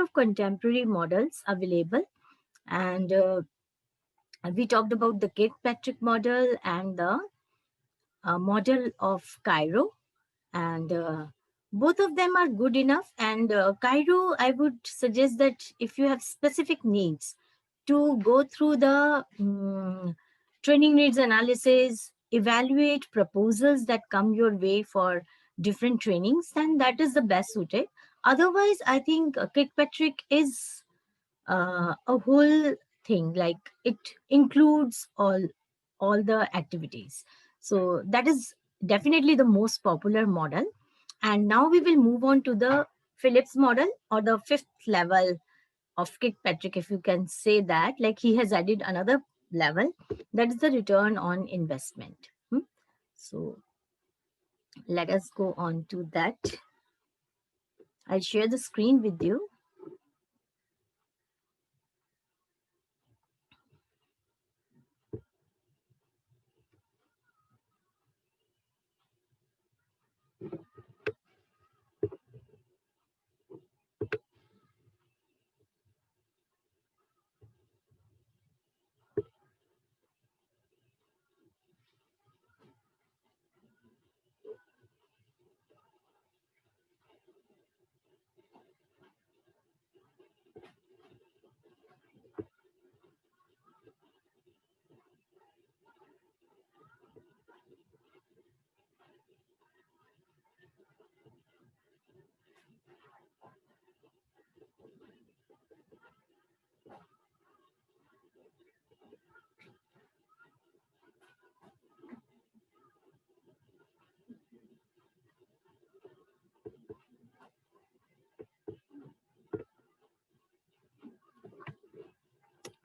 of contemporary models available, and we talked about the Kirkpatrick model and the model of Cairo, and both of them are good enough. And Cairo, I would suggest that if you have specific needs to go through the training needs analysis, evaluate proposals that come your way for different trainings, then that is the best suited. Otherwise, I think Kirkpatrick is a whole thing, like it includes all the activities. So that is definitely the most popular model. And now we will move on to the Phillips model, or the fifth level of Kirkpatrick, if you can say that. Like, he has added another level, that is the return on investment. So let us go on to that. I'll share the screen with you.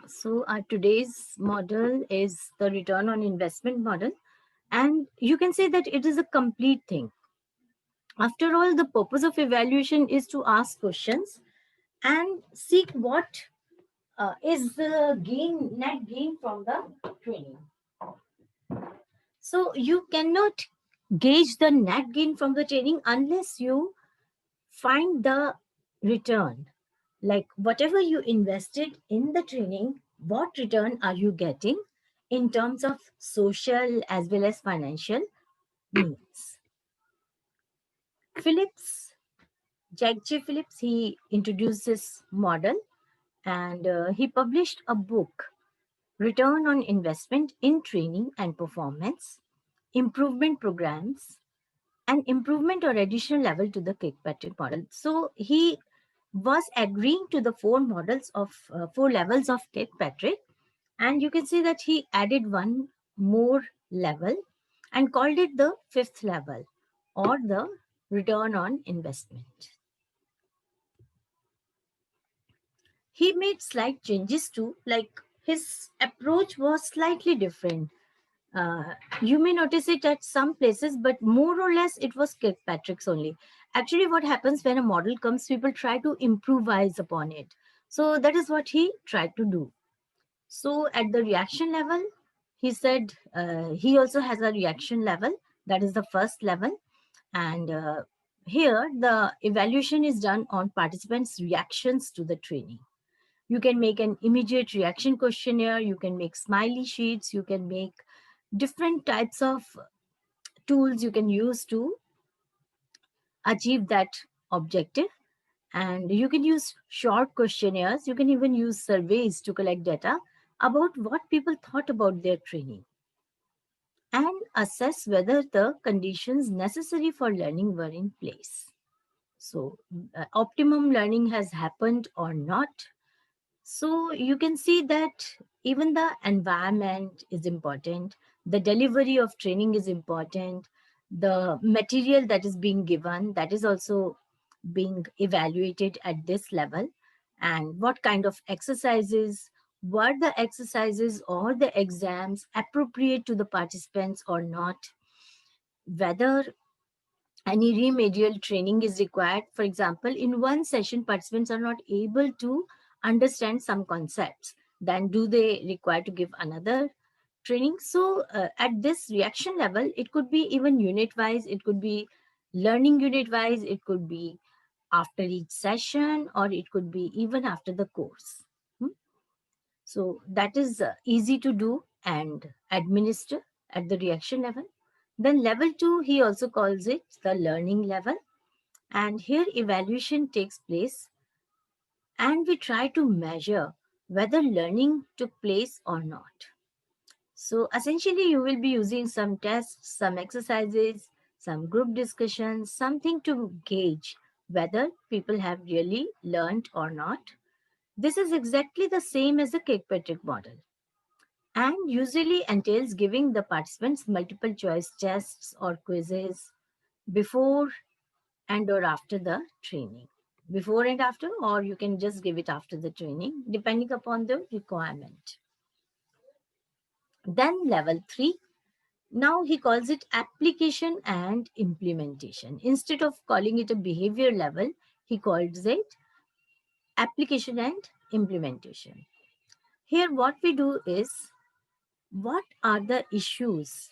So our today's model is the return on investment model. And you can say that it is a complete thing. After all, the purpose of evaluation is to ask questions and seek what is the net gain from the training. So you cannot gauge the net gain from the training unless you find the return. Like, whatever you invested in the training, what return are you getting in terms of social as well as financial needs? Phillips, Jack J. Phillips, he introduced this model, and he published a book, Return on Investment in Training and Performance, Improvement Programs, and Improvement or Additional Level to the Kirkpatrick model. So he was agreeing to the four levels of Kirkpatrick, and you can see that he added one more level and called it the fifth level, or the return on investment. He made slight changes too, like his approach was slightly different. You may notice it at some places, but more or less it was Kirkpatrick's only. Actually, what happens when a model comes, people try to improvise upon it. So that is what he tried to do. So at the reaction level, he said he also has a reaction level, that is the first level. And here the evaluation is done on participants' reactions to the training. You can make an immediate reaction questionnaire, you can make smiley sheets, you can make different types of tools you can use to achieve that objective. And you can use short questionnaires, you can even use surveys to collect data about what people thought about their training and assess whether the conditions necessary for learning were in place. So, optimum learning has happened or not. So you can see that even the environment is important, the delivery of training is important, the material that is being given, that is also being evaluated at this level, and what kind of exercises, were the exercises or the exams appropriate to the participants or not, whether any remedial training is required. For example, in one session, participants are not able to understand some concepts. Then do they require to give another training? So at this reaction level, it could be even unit wise, it could be learning unit wise, it could be after each session, or it could be even after the course. Hmm? So that is easy to do and administer at the reaction level. Then level 2, he also calls it the learning level. And here evaluation takes place and we try to measure whether learning took place or not. So essentially, you will be using some tests, some exercises, some group discussions, something to gauge whether people have really learned or not. This is exactly the same as the Kirkpatrick model and usually entails giving the participants multiple choice tests or quizzes before and or after the training. Before and after, or you can just give it after the training, depending upon the requirement. Then level 3, now he calls it application and implementation. Instead of calling it a behavior level, he calls it application and implementation. Here, what we do is, what are the issues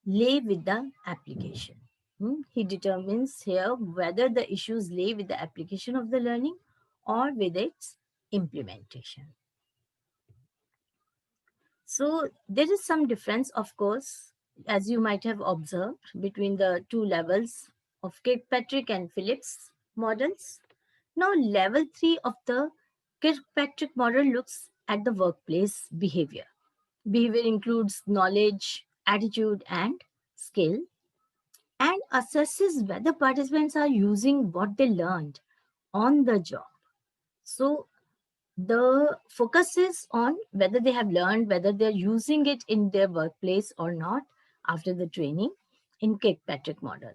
lay with the application? He determines here whether the issues lay with the application of the learning or with its implementation. So there is some difference, of course, as you might have observed, between the two levels of Kirkpatrick and Phillips models. Now, level 3 of the Kirkpatrick model looks at the workplace behavior. Behavior includes knowledge, attitude, and skill, and assesses whether participants are using what they learned on the job. So, the focus is on whether they have learned, whether they're using it in their workplace or not after the training in Kirkpatrick model.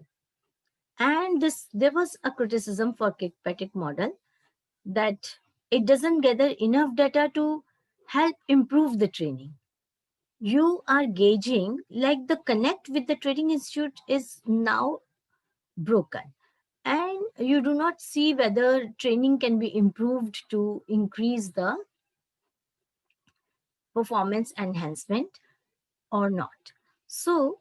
And this, there was a criticism for Kirkpatrick model that it doesn't gather enough data to help improve the training. You are gauging, like the connect with the training institute is now broken, and you do not see whether training can be improved to increase the performance enhancement or not. So,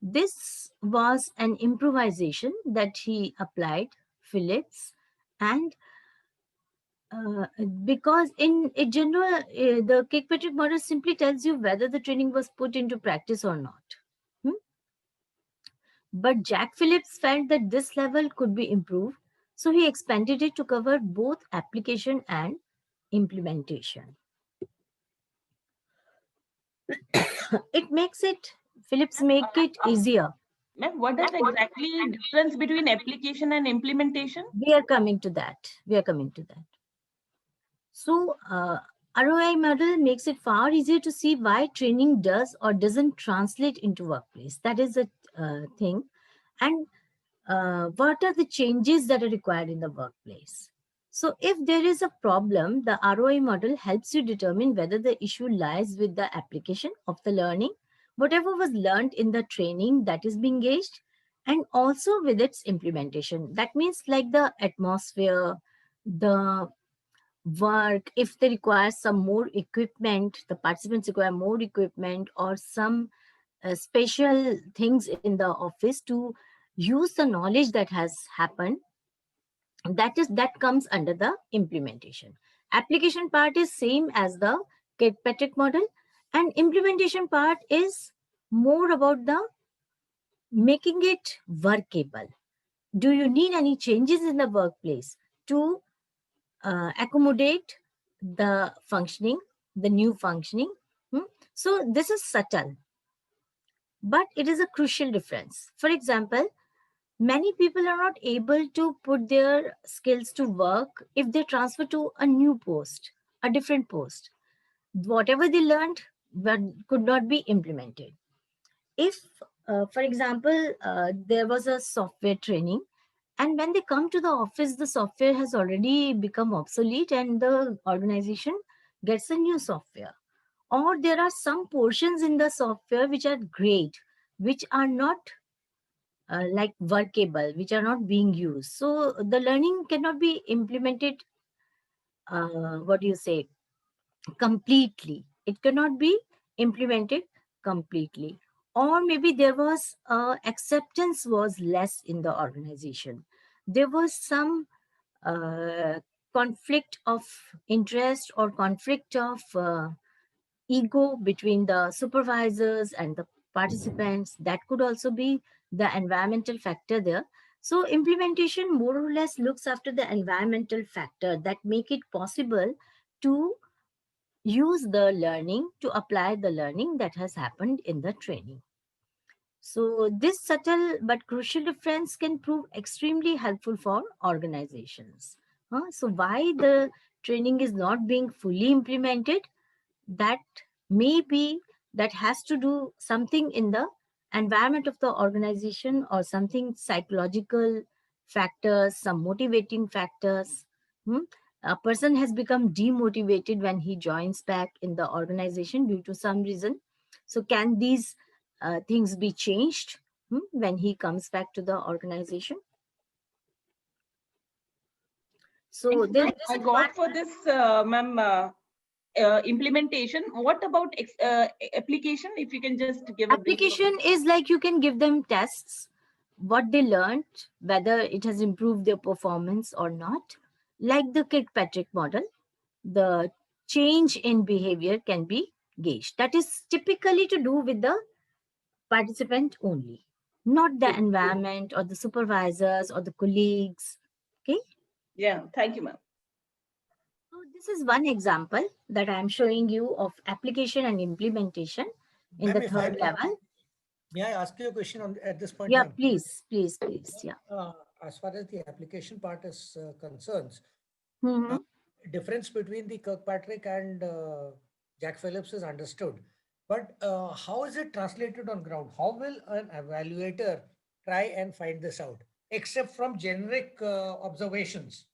this was an improvisation that he applied, Phillips, and because in general, the Kirkpatrick model simply tells you whether the training was put into practice or not. Hmm? But Jack Phillips felt that this level could be improved, so he expanded it to cover both application and implementation. It makes it, Phillips make it easier. Ma'am, what is exactly difference between application and implementation? We are coming to that. We are coming to that. So, ROI model makes it far easier to see why training does or doesn't translate into workplace. That is a thing. And what are the changes that are required in the workplace? So, if there is a problem, the ROI model helps you determine whether the issue lies with the application of the learning, whatever was learned in the training that is being gauged, and also with its implementation. That means, like the atmosphere, the work, if they require some more equipment, the participants require more equipment or some special things in the office to use the knowledge that has happened, that comes under the implementation. Application part is same as the Kirkpatrick model, and implementation part is more about the making it workable. Do you need any changes in the workplace to accommodate the functioning, the new functioning? So this is subtle, but it is a crucial difference. For example, many people are not able to put their skills to work if they transfer to a new post, a different post. Whatever they learned could not be implemented. If, for example, there was a software training, and when they come to the office, the software has already become obsolete and the organization gets a new software. Or there are some portions in the software which are great, which are not like workable, which are not being used. So the learning cannot be implemented, what do you say, completely. It cannot be implemented completely. Or maybe there was acceptance was less in the organization. There was some conflict of interest or conflict of ego between the supervisors and the participants. That could also be the environmental factor there. So implementation more or less looks after the environmental factor that make it possible to use the learning, to apply the learning that has happened in the training. So this subtle but crucial difference can prove extremely helpful for organizations. So why the training is not being fully implemented? That may be, that has to do something in the environment of the organization or something psychological factors, some motivating factors. Hmm? A person has become demotivated when he joins back in the organization due to some reason. So can these things be changed when he comes back to the organization? So Thank you, ma'am. this I is one. got for this, ma'am, implementation. What about application? If you can just give a brief. Application is like you can give them tests, what they learned, whether it has improved their performance or not. Like the Kirkpatrick model, the change in behavior can be gauged. That is typically to do with the participant only, not the environment or the supervisors or the colleagues. Okay. Yeah, thank you, ma'am. So this is one example that I am showing you of application and implementation in Ma'am, the if I third level. may I ask you a question at this point, Yeah, ma'am? please, please, please. Yeah. As far as the application part is concerns, Mhm. difference between the Kirkpatrick and Jack Phillips is understood. But how is it translated on ground? How will an evaluator try and find this out, except from generic observations?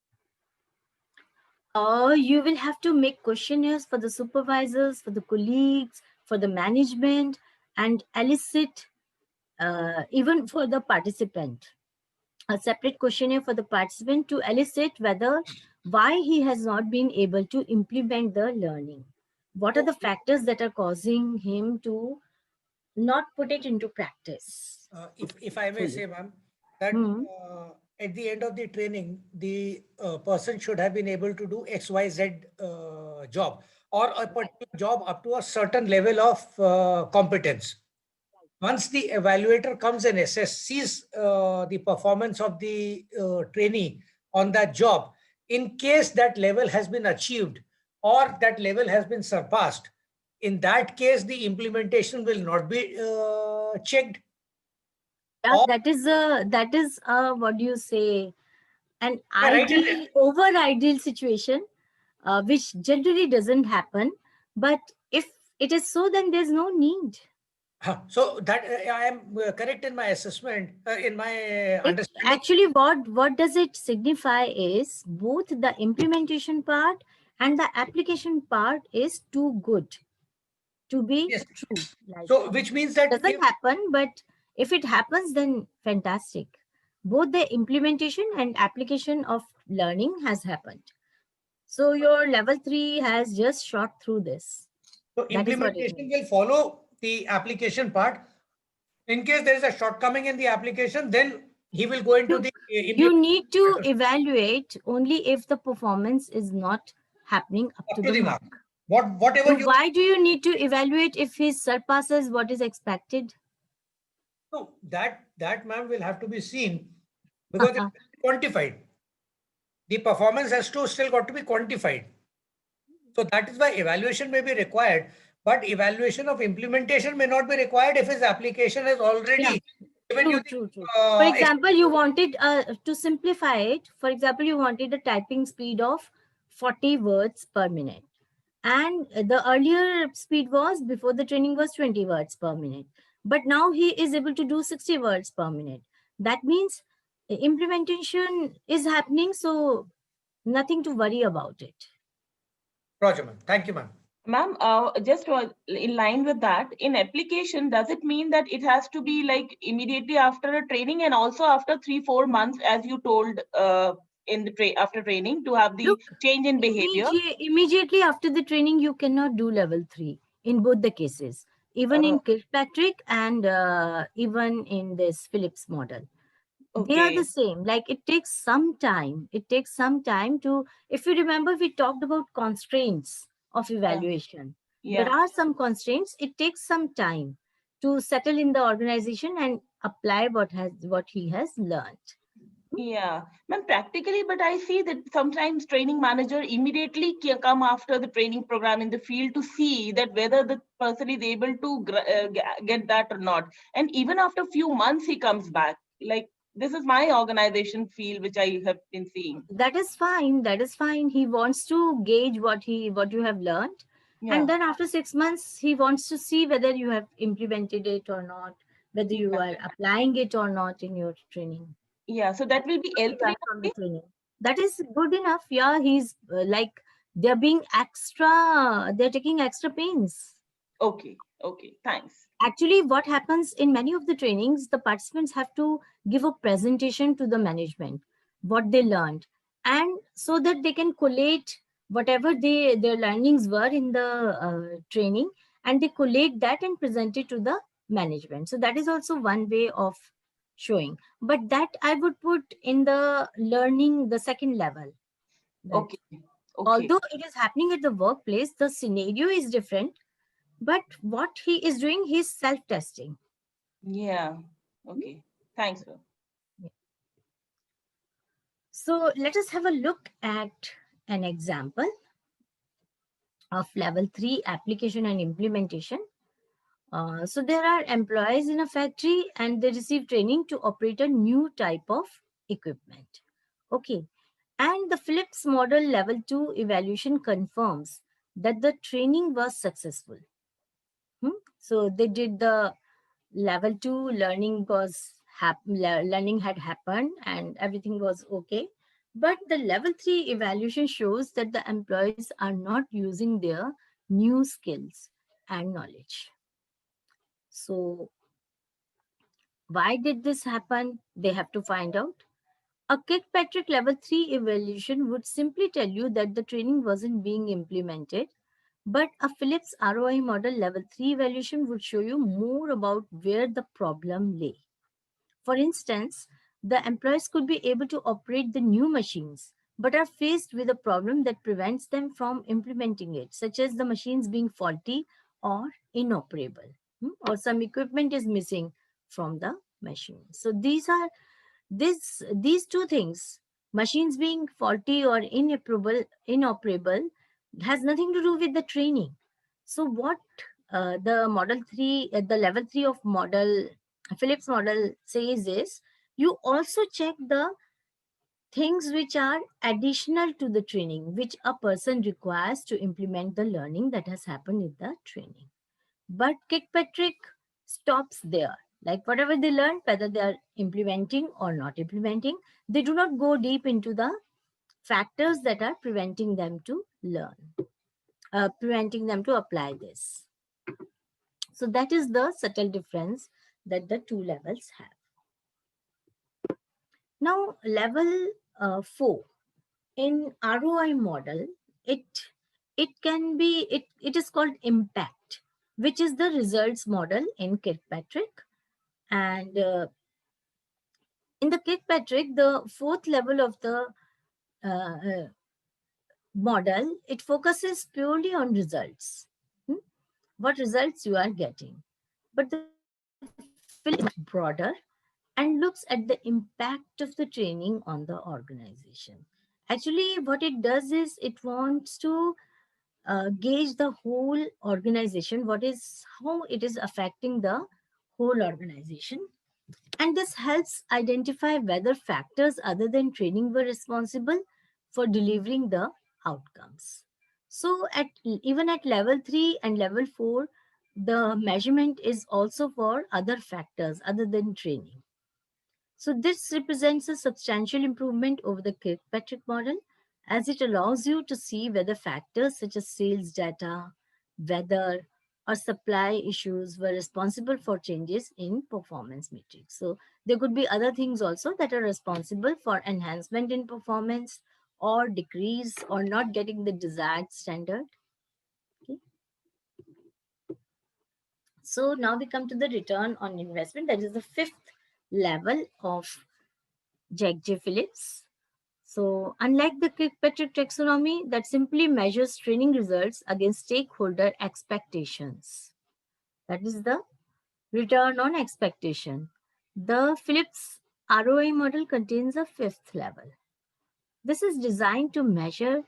You will have to make questionnaires for the supervisors, for the colleagues, for the management, and elicit even for the participant a separate questionnaire for the participant to elicit whether why he has not been able to implement the learning. What are the So, factors that are causing him to not put it into practice if I may fully? say, ma'am, that Hmm. at the end of the training, the person should have been able to do XYZ job or a particular job up to a certain level of competence. Once the evaluator comes and sees the performance of the trainee on that job, in case that level has been achieved or that level has been surpassed, in that case, the implementation will not be checked. Yeah, Or that is what do you say, an right in ideal over ideal situation, which generally doesn't happen. But if it is so, then there's no need. so that I am correct in my assessment, in my It understanding. actually, what does it signify is both the implementation part and the application part is too good to be Yes. true. Like So which means it that doesn't if happen, but if it happens, then fantastic. Both the implementation and application of learning has happened. So your level 3 has just shot through this. so That is what it implementation means. will follow the application part. In case there is a shortcoming in the application, then he will go into the You need to implementation evaluate only if the performance is not happening up up to to the the mark. mark. Whatever So you why do you need to evaluate if he surpasses what is expected? no, that ma'am will have to be seen because it's quantified. The performance has to still got to be quantified. So that is why evaluation may be required, but evaluation of implementation may not be required if his application has Yeah, already given you true, the true, true. For example, you wanted to simplify it. For example, you wanted a typing speed of 40 words per minute. And the earlier speed was before the training was 20 words per minute. But now he is able to do 60 words per minute. That means implementation is happening, so nothing to worry about it. Roger, ma'am. Thank you, ma'am. Ma'am, just in line with that, in application, does it mean that it has to be like immediately after a training and also after 3-4 months, as you told in the after training, to have the Look, change in behavior? immediately after the training, you cannot do level 3 in both the cases, even Uh, in Kirkpatrick and even in this Phillips model. They are the Okay. same. Like it takes some time. It takes some time to, if you remember, we talked about constraints of Yeah. evaluation. There Yeah. are some constraints. It takes some time to settle in the organization and apply what he has learned. Yeah, ma'am, practically, but I see that sometimes training manager immediately come after the training program in the field to see that whether the person is able to get that or not. And even after few months, he comes back. Like this is my organization feel, which I have been seeing. That is fine. That is fine. He wants to gauge what you have learned, and Yeah, then after 6 months, he wants to see whether you have implemented it or not, whether you yeah, are applying it or not in your training. yeah. So that will be What you L3 learn from the only. training. That is good enough. Yeah, he's like they're being extra. They're taking extra pains. Okay, okay. Thanks. Actually, what happens in many of the trainings, the participants have to give a presentation to the management what they learned, and so that they can collate whatever their learnings were in the training, and they collate that and present it to the management. So that is also one way of showing, but that I would put in the learning, the second level, that Okay, okay. although it is happening at the workplace, the scenario is different, but what he is doing, he's self-testing. Yeah. Okay. Thanks, sir. So let us have a look at an example of level 3 application and implementation. So there are employees in a factory and they receive training to operate a new type of equipment. Okay. And the Phillips model level 2 evaluation confirms that the training was successful. So they did the level 2 learning learning had happened and everything was okay, but the level 3 evaluation shows that the employees are not using their new skills and knowledge. So why did this happen? They have to find out. A Kirkpatrick level 3 evaluation would simply tell you that the training wasn't being implemented, but a Phillips ROI model level 3 evaluation would show you more about where the problem lay. For instance, the employees could be able to operate the new machines, but are faced with a problem that prevents them from implementing it, such as the machines being faulty or inoperable, or some equipment is missing from the machine. So these two things, machines being faulty or inoperable, has nothing to do with the training. So what the model 3 the level 3 of model Phillips model says is, you also check the things which are additional to the training, which a person requires to implement the learning that has happened in the training. But Kirkpatrick stops there. Like whatever they learn, whether they are implementing or not implementing, they do not go deep into the factors that are preventing them to learn, preventing them to apply this. So that is the subtle difference that the two levels have. Now, level 4 in ROI model, it it is called impact, which is the results model in Kirkpatrick. And in the Kirkpatrick, the fourth level of the model, it focuses purely on results. What results you are getting. But the Phillips broader and looks at the impact of the training on the organization. Actually, what it does is it wants to gauge the whole organization, how it is affecting the whole organization. And this helps identify whether factors other than training were responsible for delivering the outcomes. So even at level 3 and level 4, the measurement is also for other factors other than training. So this represents a substantial improvement over the Kirkpatrick model, as it allows you to see whether factors such as sales data, weather, or supply issues were responsible for changes in performance metrics. So there could be other things also that are responsible for enhancement in performance or decrease or not getting the desired standard. Okay. So now we come to the return on investment. That is the fifth level of Jack J. Phillips. So, unlike the Kirkpatrick taxonomy that simply measures training results against stakeholder expectations, that is the return on expectation. The Phillips ROI model contains a fifth level. This is designed to measure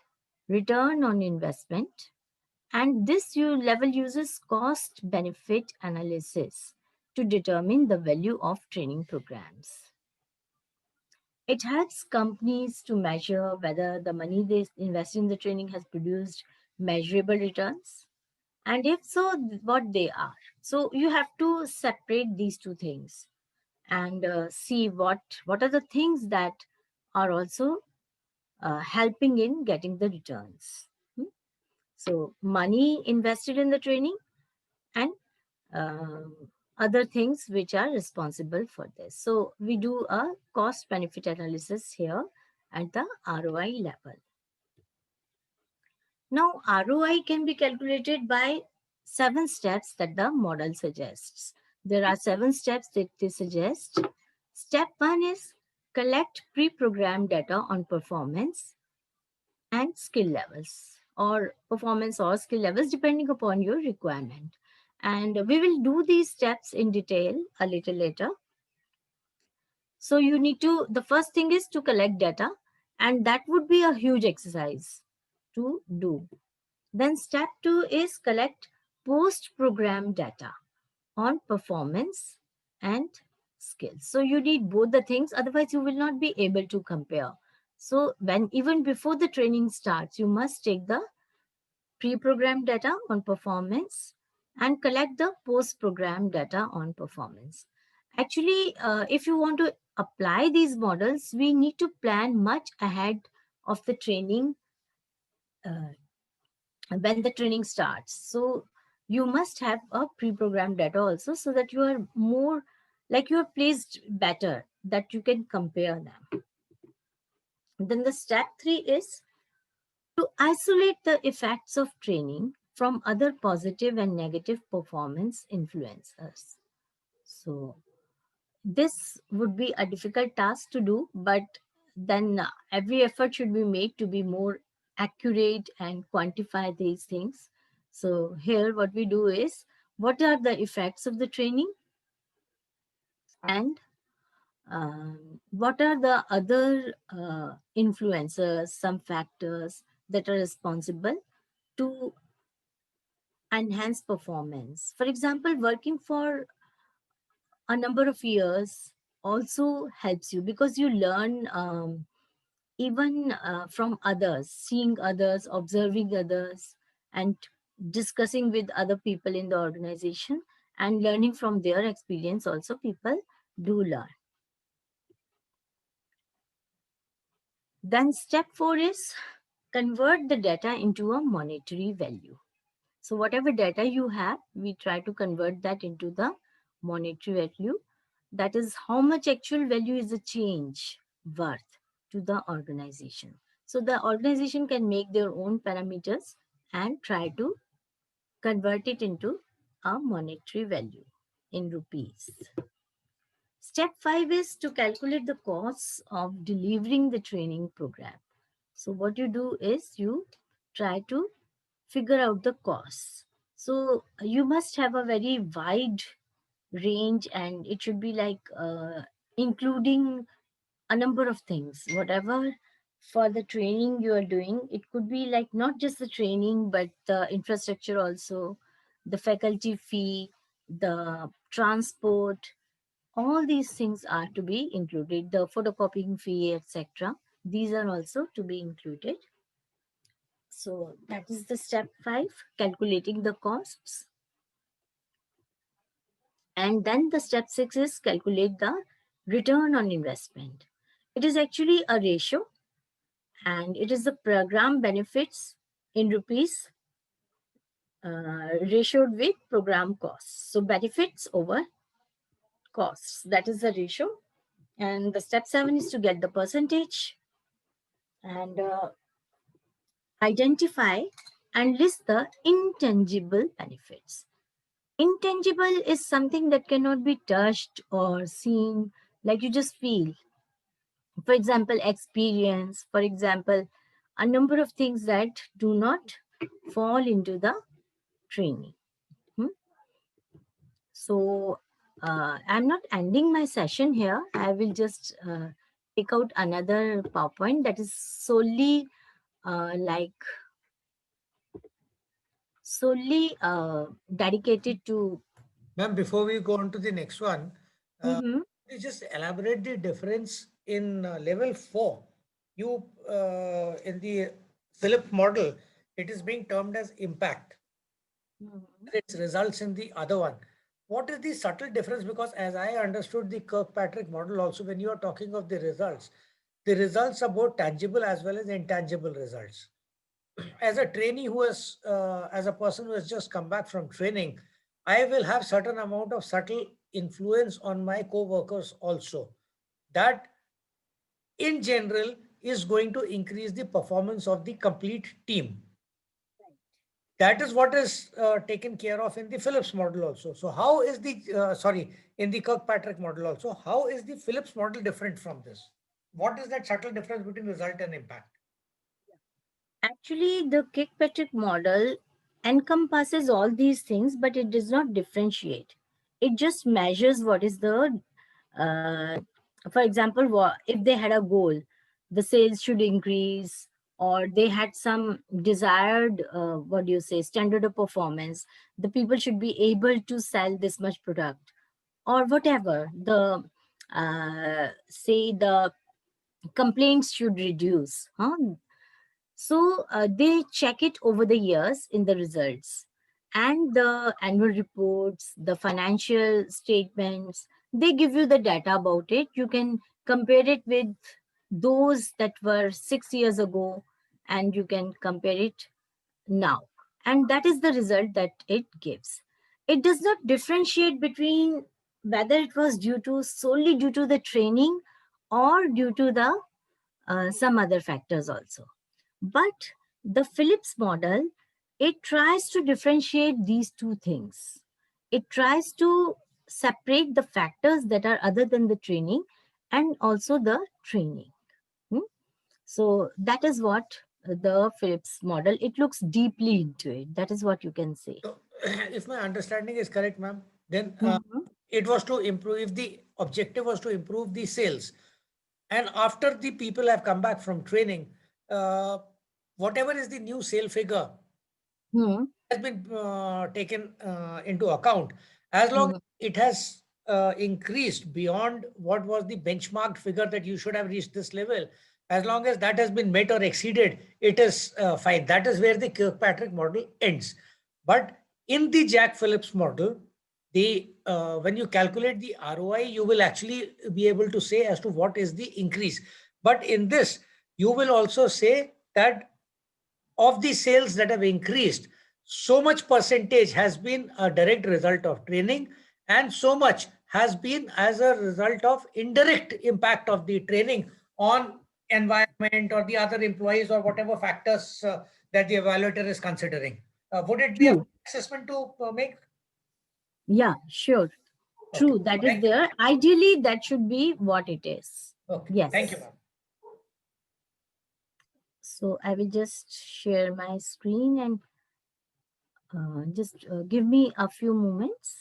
return on investment, and this level uses cost benefit analysis to determine the value of training programs. It helps companies to measure whether the money they invest in the training has produced measurable returns, and if so, what they are. So you have to separate these two things and see what are the things that are also helping in getting the returns. So money invested in the training and um, other things which are responsible for this. So we do a cost benefit analysis here at the ROI level. Now ROI can be calculated by 7 steps that the model suggests. There are 7 steps that they suggest. Step 1 is collect pre-programmed data on performance and skill levels, or performance or skill levels depending upon your requirement. And we will do these steps in detail a little later. So you need to, the first thing is to collect data, and that would be a huge exercise to do. Then step 2 is collect post-program data on performance and skills. So you need both the things, otherwise you will not be able to compare. So when even before the training starts, you must take the pre-programmed data on performance and collect the post-programmed data on performance. Actually, if you want to apply these models, we need to plan much ahead of the training uh, when the training starts. So you must have a pre-programmed data also, so that you are more like you are placed better, that you can compare them. Then the step 3 is to isolate the effects of training from other positive and negative performance influencers. So this would be a difficult task to do, but then every effort should be made to be more accurate and quantify these things. So here what we do is, what are the effects of the training, and what are the other influencers, some factors that are responsible to enhance performance. For example, working for a number of years also helps you, because you learn even from others, seeing others, observing others, and discussing with other people in the organization and learning from their experience also, people do learn. Then step 4 is convert the data into a monetary value. So whatever data you have, we try to convert that into the monetary value. That is how much actual value is the change worth to the organization. So the organization can make their own parameters and try to convert it into a monetary value in rupees. Step 5 is to calculate the costs of delivering the training program. So what you do is you try to figure out the costs. So you must have a very wide range, and it should be like including a number of things. Whatever for the training you are doing, it could be like not just the training, but the infrastructure also, the faculty fee, the transport, all these things are to be included, the photocopying fee, etc. These are also to be included. So that is the step 5, calculating the costs. And then the step 6 is calculate the return on investment. It is actually a ratio, and it is the program benefits in rupees ratioed with program costs. So benefits over costs, that is the ratio. And the step 7 is to get the percentage and identify and list the intangible benefits. Intangible is something that cannot be touched or seen, like you just feel. For example, experience, for example, a number of things that do not fall into the training. So I'm not ending my session here. I will just take out another PowerPoint that is solely dedicated to. Ma'am, before we go on to the next one, Mhm. you just elaborate the difference in level 4. You in the Phillips model, it is being termed as impact. Mhm. Its results in the other one. What is the subtle difference? Because as I understood the Kirkpatrick model, also when you are talking of the results are both tangible as well as intangible results. As a trainee who is, as a person who has just come back from training, I will have certain amount of subtle influence on my co-workers also. That in general is going to increase the performance of the complete team. That is what is taken care of in the Phillips model also. So how is the, in the Kirkpatrick model also, how is the Phillips model different from this? What is that subtle difference between result and impact? Actually, the Kirkpatrick model encompasses all these things, but it does not differentiate. It just measures what is the, uh, for example, if they had a goal, the sales should increase, or they had some desired, what do you say, standard of performance. The people should be able to sell this much product, or whatever. Say the complaints should reduce. Huh? So they check it over the years in the results and the annual reports, the financial statements. They give you the data about it. You can compare it with those that were 6 years ago, and you can compare it now. And that is the result that it gives. It does not differentiate between whether it was solely due to the training or due to the some other factors also. But the Phillips model, it tries to differentiate these two things. It tries to separate the factors that are other than the training and also the training. Hmm? So that is what the Phillips model, it looks deeply into it. That is what you can say. So, if my understanding is correct, ma'am, then Mhm. it was to improve, if the objective was to improve the sales, and after the people have come back from training, uh, whatever is the new sale figure Hmm. has been taken into account. As long as Hmm. it has increased beyond what was the benchmarked figure that you should have reached this level, as long as that has been met or exceeded, it is fine. That is where the Kirkpatrick model ends. But in the Jack Phillips model, the when you calculate the ROI, you will actually be able to say as to what is the increase. But in this, you will also say that of the sales that have increased, so much percentage has been a direct result of training, and so much has been as a result of indirect impact of the training on environment or the other employees or whatever factors that the evaluator is considering. Would it be a True. assessment to make? Yeah, sure. Okay. True. That is Thank you. there. Ideally, that should be what it is. Okay. Thank you, Yes. ma'am. So I will just share my screen and just give me a few moments.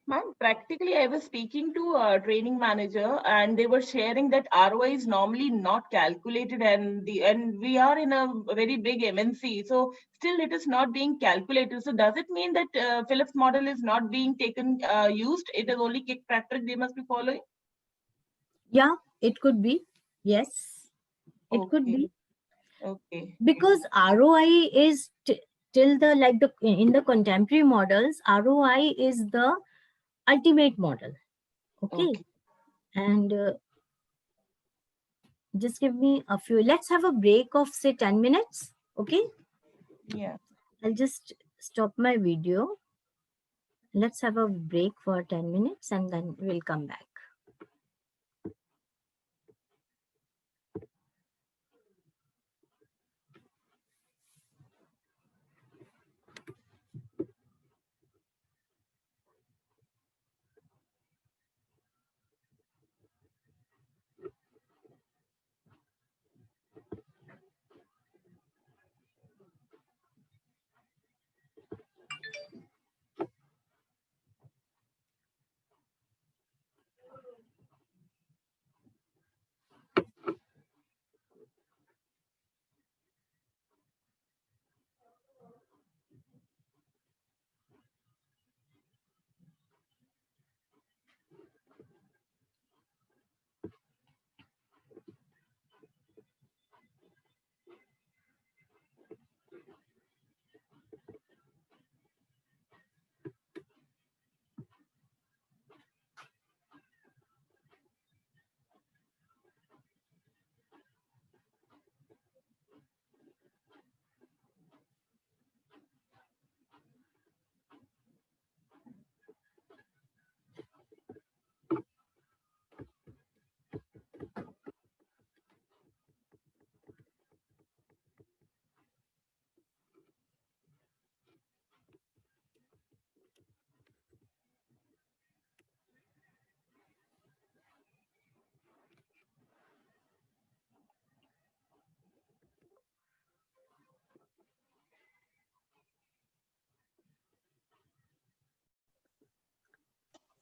Ma'am, practically, I was speaking to a training manager, and they were sharing that ROI is normally not calculated, and we are in a very big MNC, so still it is not being calculated. So does it mean that Phillips model is not being taken used? It is only Kirkpatrick they must be following. Yeah, it could be. Yes, it could Okay, be okay, because ROI is till the like the in the contemporary models, ROI is the ultimate model. Okay, okay. and just give me a few. Let's have a break of say 10 minutes. Okay. Yeah. I'll just stop my video. Let's have a break for 10 minutes and then we'll come back.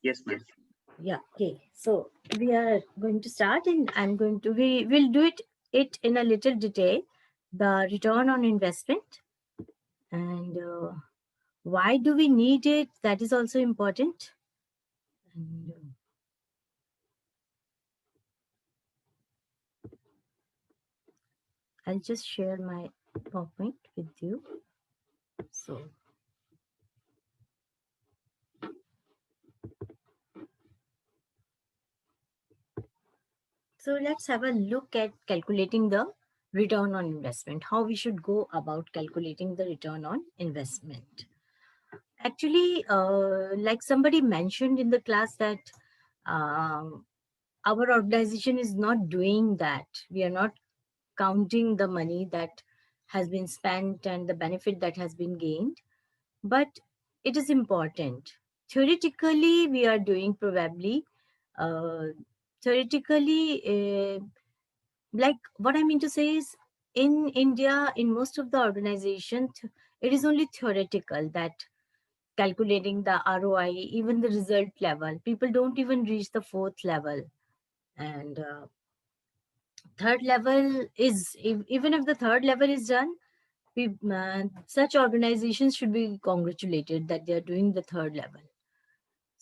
Yes, ma'am. Yeah, okay. So we are going to start and we will do it in a little detail. The return on investment and why do we need it? That is also important. And, I'll just share my PowerPoint with you. So let's have a look at calculating the return on investment, how we should go about calculating the return on investment. Actually, like somebody mentioned in the class that um, our organization is not doing that. We are not counting the money that has been spent and the benefit that has been gained. But it is important. Theoretically, we are doing probably, uh, theoretically, like what I mean to say is in India, in most of the organizations, it is only theoretical that calculating the ROI, even the result level, people don't even reach the fourth level. And third level is, even if the third level is done, such organizations should be congratulated that they are doing the third level.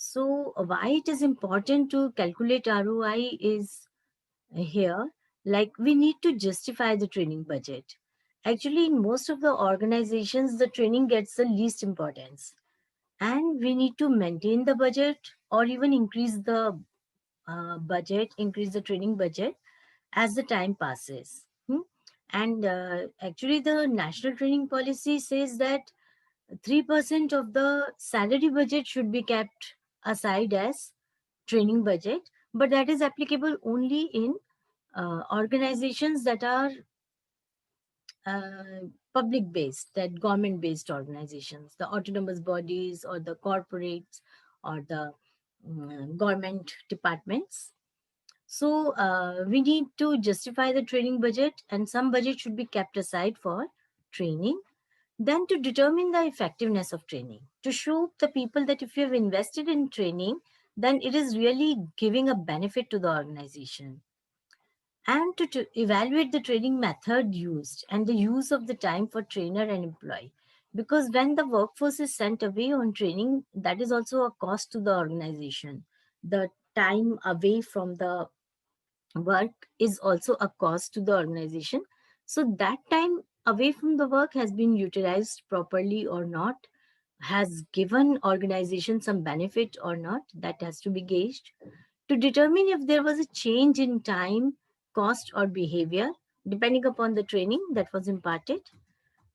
So why it is important to calculate ROI is here, like we need to justify the training budget. Actually, in most of the organizations, the training gets the least importance, and we need to maintain the budget or even increase the budget, increase the training budget as the time passes. And actually, the national training policy says that 3% of the salary budget should be kept aside as training budget, but that is applicable only in organizations that are public based, that government based organizations, the autonomous bodies or the corporates or the government departments. So we need to justify the training budget, and some budget should be kept aside for training. Then to determine the effectiveness of training, to show the people that if you have invested in training, then it is really giving a benefit to the organization. And to evaluate the training method used and the use of the time for trainer and employee. Because when the workforce is sent away on training, that is also a cost to the organization. The time away from the work is also a cost to the organization. So that time away from the work has been utilized properly or not, has given organization some benefit or not, that has to be gauged. To determine if there was a change in time, cost or behavior depending upon the training that was imparted.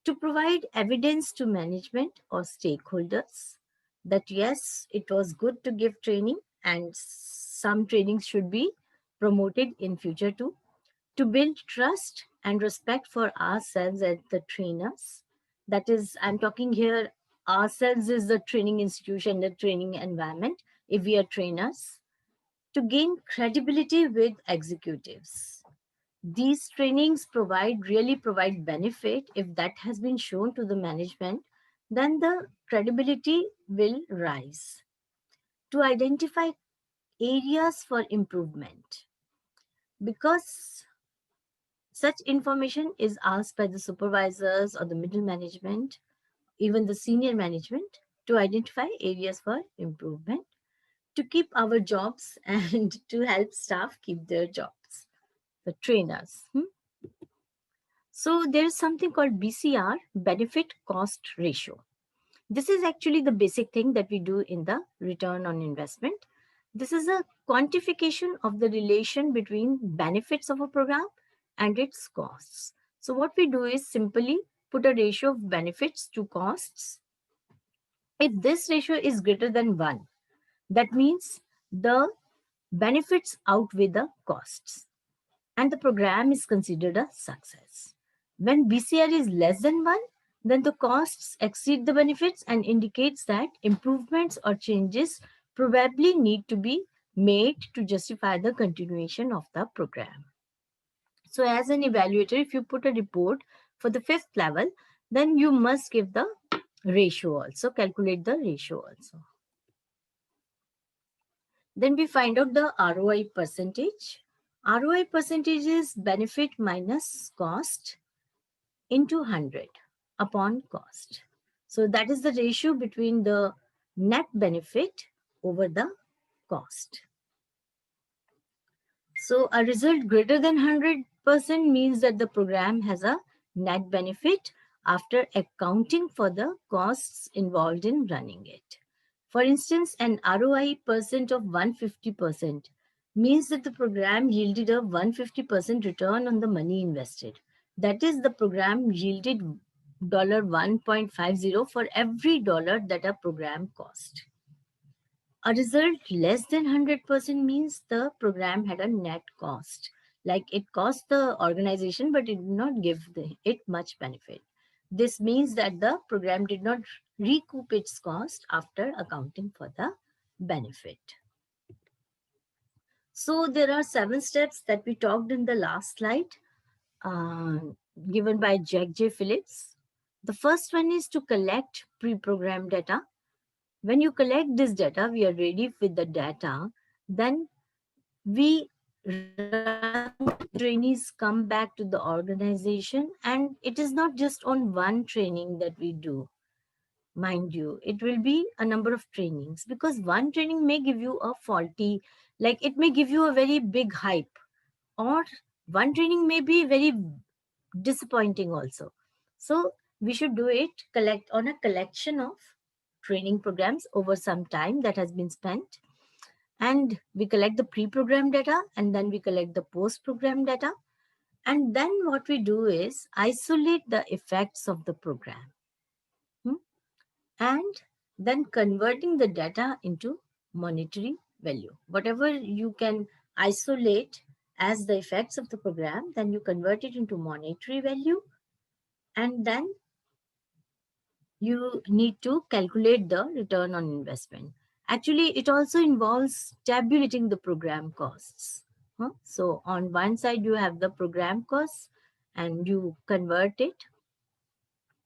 to provide evidence to management or stakeholders that yes, it was good to give training and some trainings should be promoted in future too, to build trust and respect for ourselves as the trainers. That is, I'm talking here, ourselves is the training institution, the training environment, if we are trainers, to gain credibility with executives. These trainings really provide benefit. If that has been shown to the management, then the credibility will rise. To identify areas for improvement, because such information is asked by the supervisors or the middle management, even the senior management, to identify areas for improvement, to keep our jobs and to help staff keep their jobs, the trainers. So there is something called BCR, benefit cost ratio. This is actually the basic thing that we do in the return on investment. This is a quantification of the relation between benefits of a program and its costs. So what we do is simply put a ratio of benefits to costs. If this ratio is greater than 1, that means the benefits outweigh the costs and the program is considered a success. When BCR is less than 1, then the costs exceed the benefits and indicates that improvements or changes probably need to be made to justify the continuation of the program. So as an evaluator, if you put a report for the 5th level, then you must give the ratio also, calculate the ratio also. Then we find out the ROI percentage. ROI percentage is benefit minus cost into 100 upon cost. So that is the ratio between the net benefit over the cost. So a result greater than 100% means that the program has a net benefit after accounting for the costs involved in running it. For instance, an ROI percent of 150% means that the program yielded a 150% return on the money invested. That is, the program yielded $1.50 for every dollar that a program cost. A result less than 100% means the program had a net cost. Like it cost the organization, but it did not give it much benefit. This means that the program did not recoup its cost after accounting for the benefit. So there are 7 steps that we talked in the last slide, given by Jack J. Phillips. The first one is to collect pre-programmed data. When you collect this data, we are ready with the data, then we trainees come back to the organization, and it is not just on one training that we do. Mind you, it will be a number of trainings, because one training may give you a faulty, like it may give you a very big hype, or one training may be very disappointing also. So we should do it on a collection of training programs over some time that has been spent, and we collect the pre-program data, and then we collect the post-program data, and then what we do is isolate the effects of the program, and then converting the data into monetary value. Whatever you can isolate as the effects of the program, then you convert it into monetary value, and then you need to calculate the return on investment. Actually, it also involves tabulating the program costs. So on one side, you have the program costs and you convert it,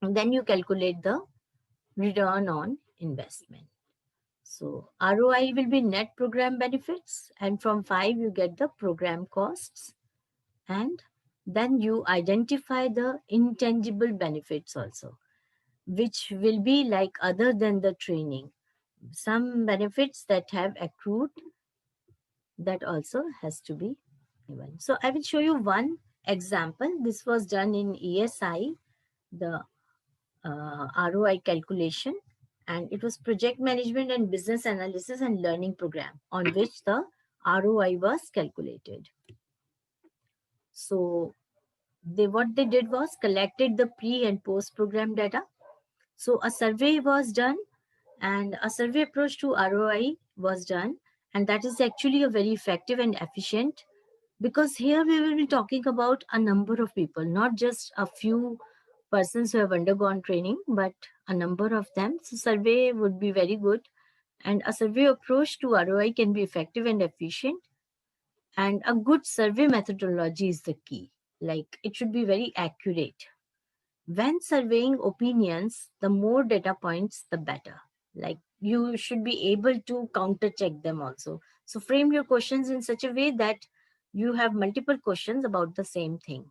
and then you calculate the return on investment. So ROI will be net program benefits, and from 5 you get the program costs, and then you identify the intangible benefits also, which will be like other than the training. Some benefits that have accrued, that also has to be given. So I will show you one example. This was done in ESI, the ROI calculation, and it was project management and business analysis and learning program on which the ROI was calculated. So what they did was collected the pre and post program data. So a survey was done, and a survey approach to ROI was done, and that is actually a very effective and efficient, because here we will be talking about a number of people, not just a few persons who have undergone training, but a number of them. So survey would be very good, and a survey approach to ROI can be effective and efficient, and a good survey methodology is the key. Like, it should be very accurate. When surveying opinions, the more data points, the better. Like, you should be able to counter check them also. So frame your questions in such a way that you have multiple questions about the same thing.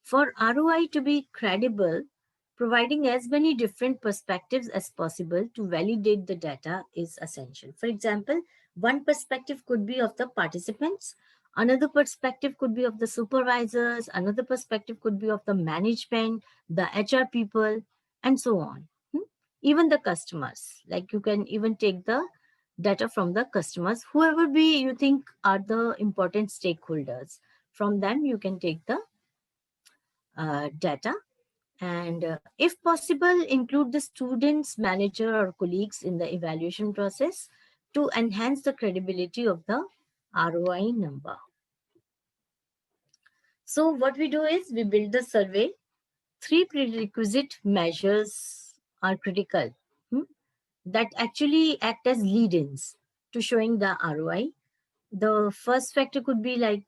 For ROI to be credible, providing as many different perspectives as possible to validate the data is essential. For example, one perspective could be of the participants, another perspective could be of the supervisors, another perspective could be of the management, the HR people, and so on. Even the customers, like you can even take the data from the customers, whoever be you think are the important stakeholders. From them, you can take the data, and if possible, include the students, manager, or colleagues in the evaluation process to enhance the credibility of the ROI number. So what we do is we build the survey. 3 prerequisite measures are critical that actually act as lead-ins to showing the ROI. The first factor could be like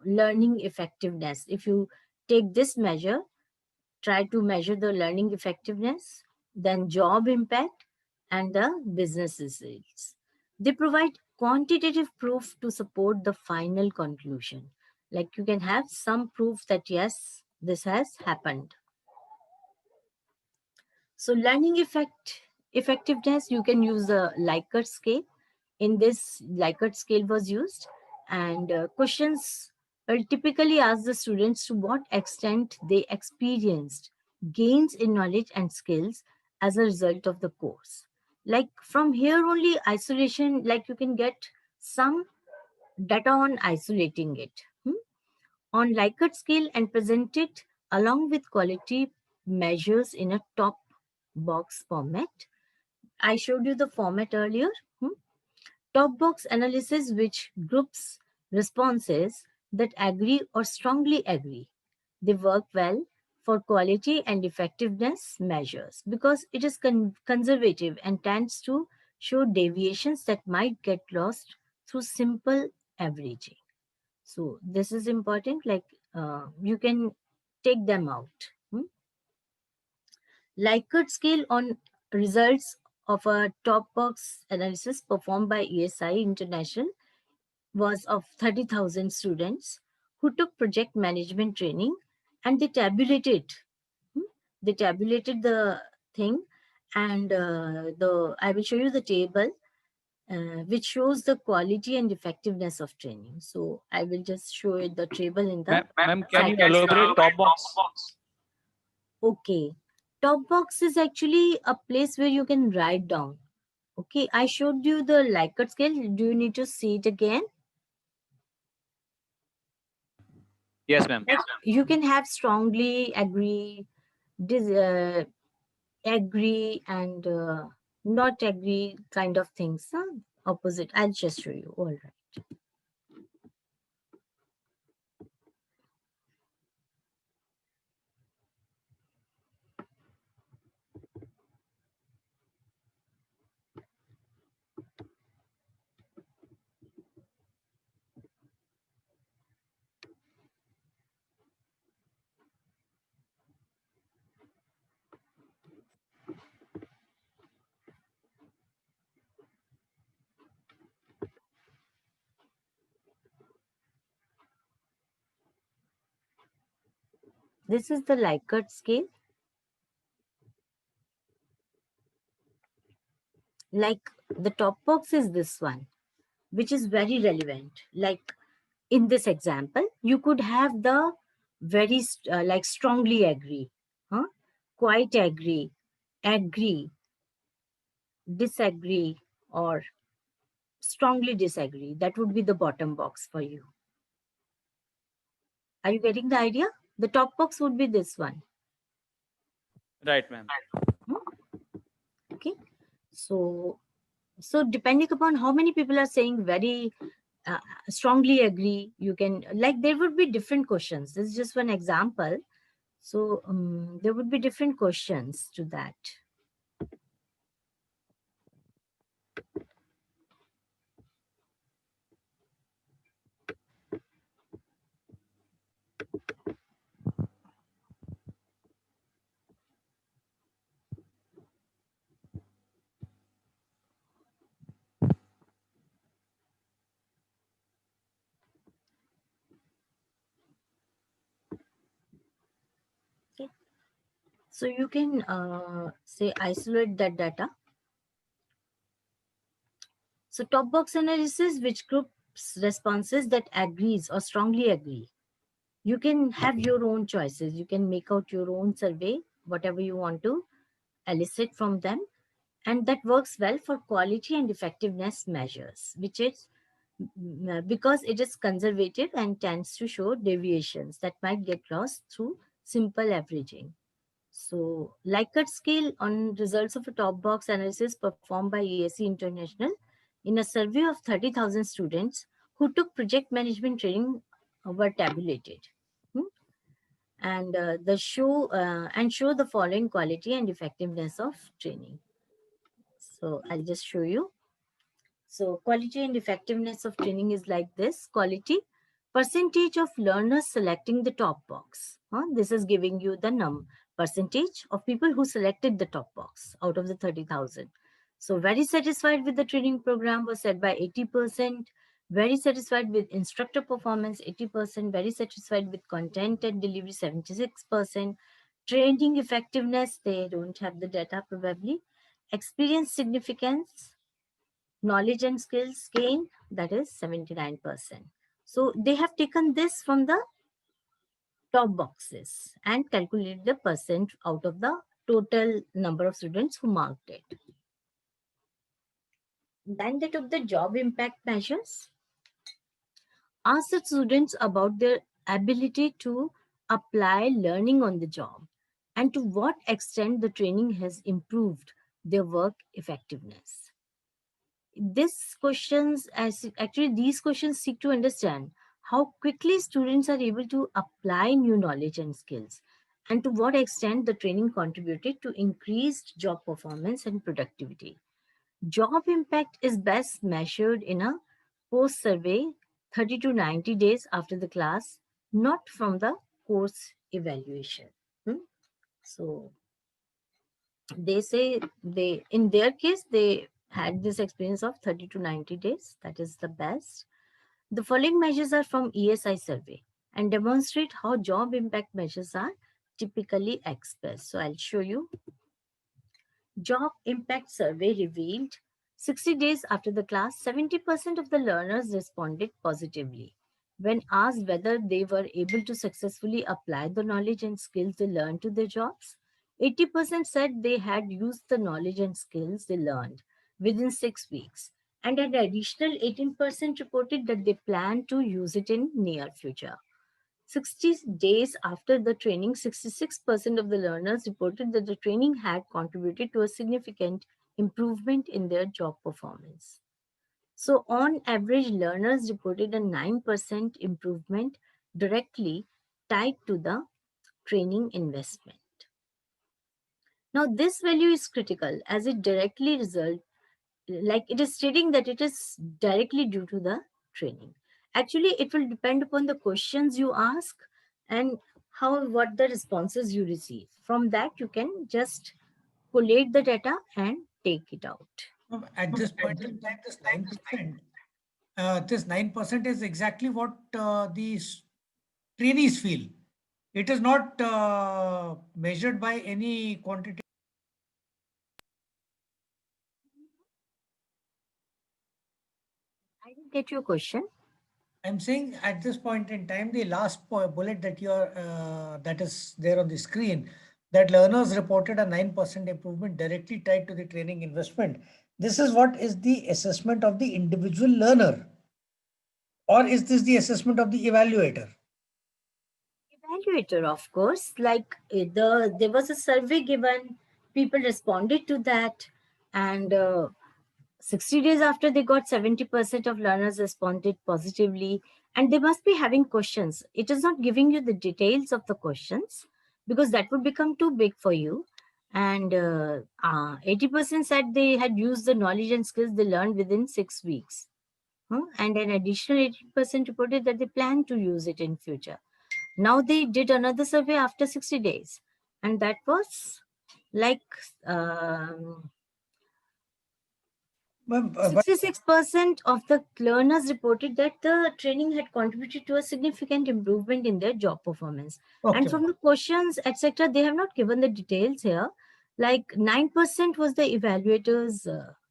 learning effectiveness. If you take this measure, try to measure the learning effectiveness, then job impact, and the business results. They provide quantitative proof to support the final conclusion. Like, you can have some proof that yes, this has happened. So learning effectiveness, you can use a Likert scale. In this, Likert scale was used, and questions will typically ask the students to what extent they experienced gains in knowledge and skills as a result of the course. Like, from here only, isolation, like you can get some data on isolating it on Likert scale and present it along with quality measures in a top box format. I showed you the format earlier. Top box analysis, which groups responses that agree or strongly agree. They work well for quality and effectiveness measures because it is conservative and tends to show deviations that might get lost through simple averaging. So this is important, like you can take them out. Likert scale on results of a top box analysis performed by ESI International was of 30,000 students who took project management training, and they tabulated. They tabulated the thing, and I will show you the table which shows the quality and effectiveness of training. So I will just show you the table in the Ma'am, can you side. elaborate top box? Okay. Top box is actually a place where you can write down. Okay, I showed you the Likert scale. Do you need to see it again? Yes, ma'am. You can have strongly agree, agree, and not agree kind of things. Opposite. I'll just show you. All right. This is the Likert scale. Like, the top box is this one, which is very relevant. Like, in this example, you could have the very like strongly agree, quite agree, agree, disagree, or strongly disagree. That would be the bottom box for you. Are you getting the idea? The top box would be this one. Right, ma'am. Okay. So depending upon how many people are saying very strongly agree, you can, like, there would be different questions. This is just one example. So there would be different questions to that. Okay. So you can say isolate that data. So top box analysis, which groups responses that agrees or strongly agree. You can have your own choices. You can make out your own survey, whatever you want to elicit from them. And that works well for quality and effectiveness measures, which is because it is conservative and tends to show deviations that might get lost through simple averaging. So, Likert scale on results of a top box analysis performed by ESE International in a survey of 30,000 students who took project management training were tabulated. And show the following quality and effectiveness of training. So I'll just show you. So quality and effectiveness of training is like this. Quality, percentage of learners selecting the top box. This is giving you the percentage of people who selected the top box out of the 30,000. So very satisfied with the training program was set by 80%. Very satisfied with instructor performance, 80%. Very satisfied with content and delivery, 76%. Training effectiveness, they don't have the data probably. Experience significance, knowledge and skills gain, that is 79%. So they have taken this from the top boxes and calculated the percent out of the total number of students who marked it. Then they took the job impact measures, asked the students about their ability to apply learning on the job and to what extent the training has improved their work effectiveness. These questions seek to understand how quickly students are able to apply new knowledge and skills, and to what extent the training contributed to increased job performance and productivity. Job impact is best measured in a post-survey 30 to 90 days after the class, not from the course evaluation. So they say in their case, they had this experience of 30 to 90 days. That is the best. The following measures are from ESI survey and demonstrate how job impact measures are typically expressed. So I'll show you. Job impact survey revealed 60 days after the class, 70% of the learners responded positively. When asked whether they were able to successfully apply the knowledge and skills they learned to their jobs, 80% said they had used the knowledge and skills they learned within 6 weeks, and an additional 18% reported that they plan to use it in near future. 60 days after the training, 66% of the learners reported that the training had contributed to a significant improvement in their job performance. So on average, learners reported a 9% improvement directly tied to the training investment. Now, this value is critical as it directly results, like it is stating that it is directly due to the training. Actually, it will depend upon the questions you ask and what the responses you receive. From that, you can just collate the data and take it out. At this point in time, this 9% is exactly what these trainees feel. It is not measured by any quantity. I didn't get your question. I'm saying at this point in time, the last bullet that that is there on the screen, that learners reported a 9% improvement directly tied to the training investment. This is what is the assessment of the individual learner, or is this the assessment of the evaluator? evaluator, of course. Like there was a survey given, people responded to that, and 60 days after they got 70% of learners responded positively, and they must be having questions. It is not giving you the details of the questions because that would become too big for you. And 80% said they had used the knowledge and skills they learned within 6 weeks. And an additional 80% reported that they plan to use it in future. Now they did another survey after 60 days, and that was like Ma'am, but 66% of the learners reported that the training had contributed to a significant improvement in their job performance. okay, And from the questions, etc., they have not given the details here. Like 9% was the evaluators'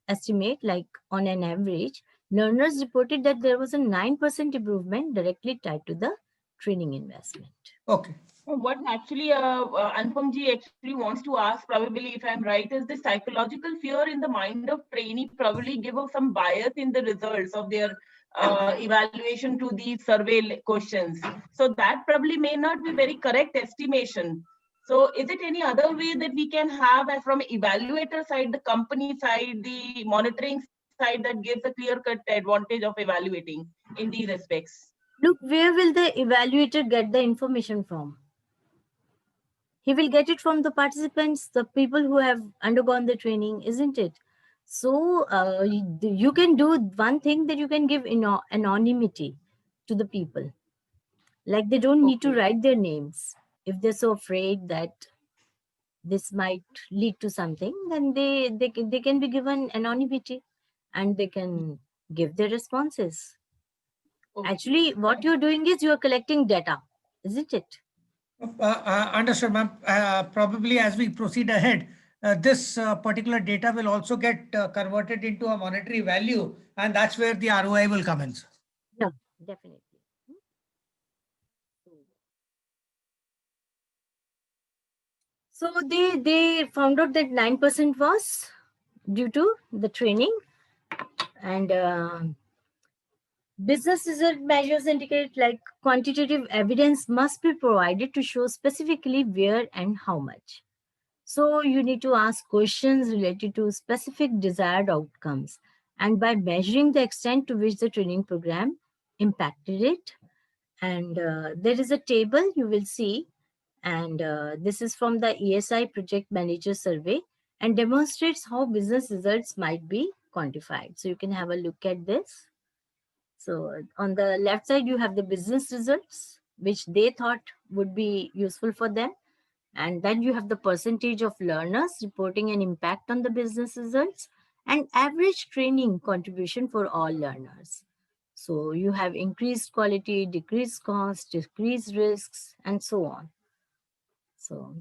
estimate, like on an average. Learners reported that there was a 9% improvement directly tied to the training investment. okay. What actually Anupam ji actually wants to ask, probably if I'm right, is the psychological fear in the mind of trainee probably give us some bias in the results of their evaluation to these survey questions. So that probably may not be very correct estimation. So is it any other way that we can have from evaluator side, the company side, the monitoring side that gives a clear-cut advantage of evaluating in these aspects? Look, where will the evaluator get the information from? He will get it from the participants, the people who have undergone the training, isn't it? So you can do one thing, that you can give anonymity to the people. Like they don't need to Okay. write their names. If they're so afraid that this might lead to something, then they can be given anonymity and they can give their responses. Okay. Actually, what you're doing is you're collecting data, isn't it? Understood, ma'am. Probably as we proceed ahead, this particular data will also get converted into a monetary value, and that's where the ROI will come in. Yeah, definitely. So they found out that 9% was due to the training, and business result measures indicate like quantitative evidence must be provided to show specifically where and how much. So you need to ask questions related to specific desired outcomes, and by measuring the extent to which the training program impacted it. And there is a table you will see, and this is from the ESI Project Manager Survey and demonstrates how business results might be quantified. So you can have a look at this. So on the left side, you have the business results, which they thought would be useful for them. And then you have the percentage of learners reporting an impact on the business results and average training contribution for all learners. So you have increased quality, decreased cost, decreased risks, and so on. So,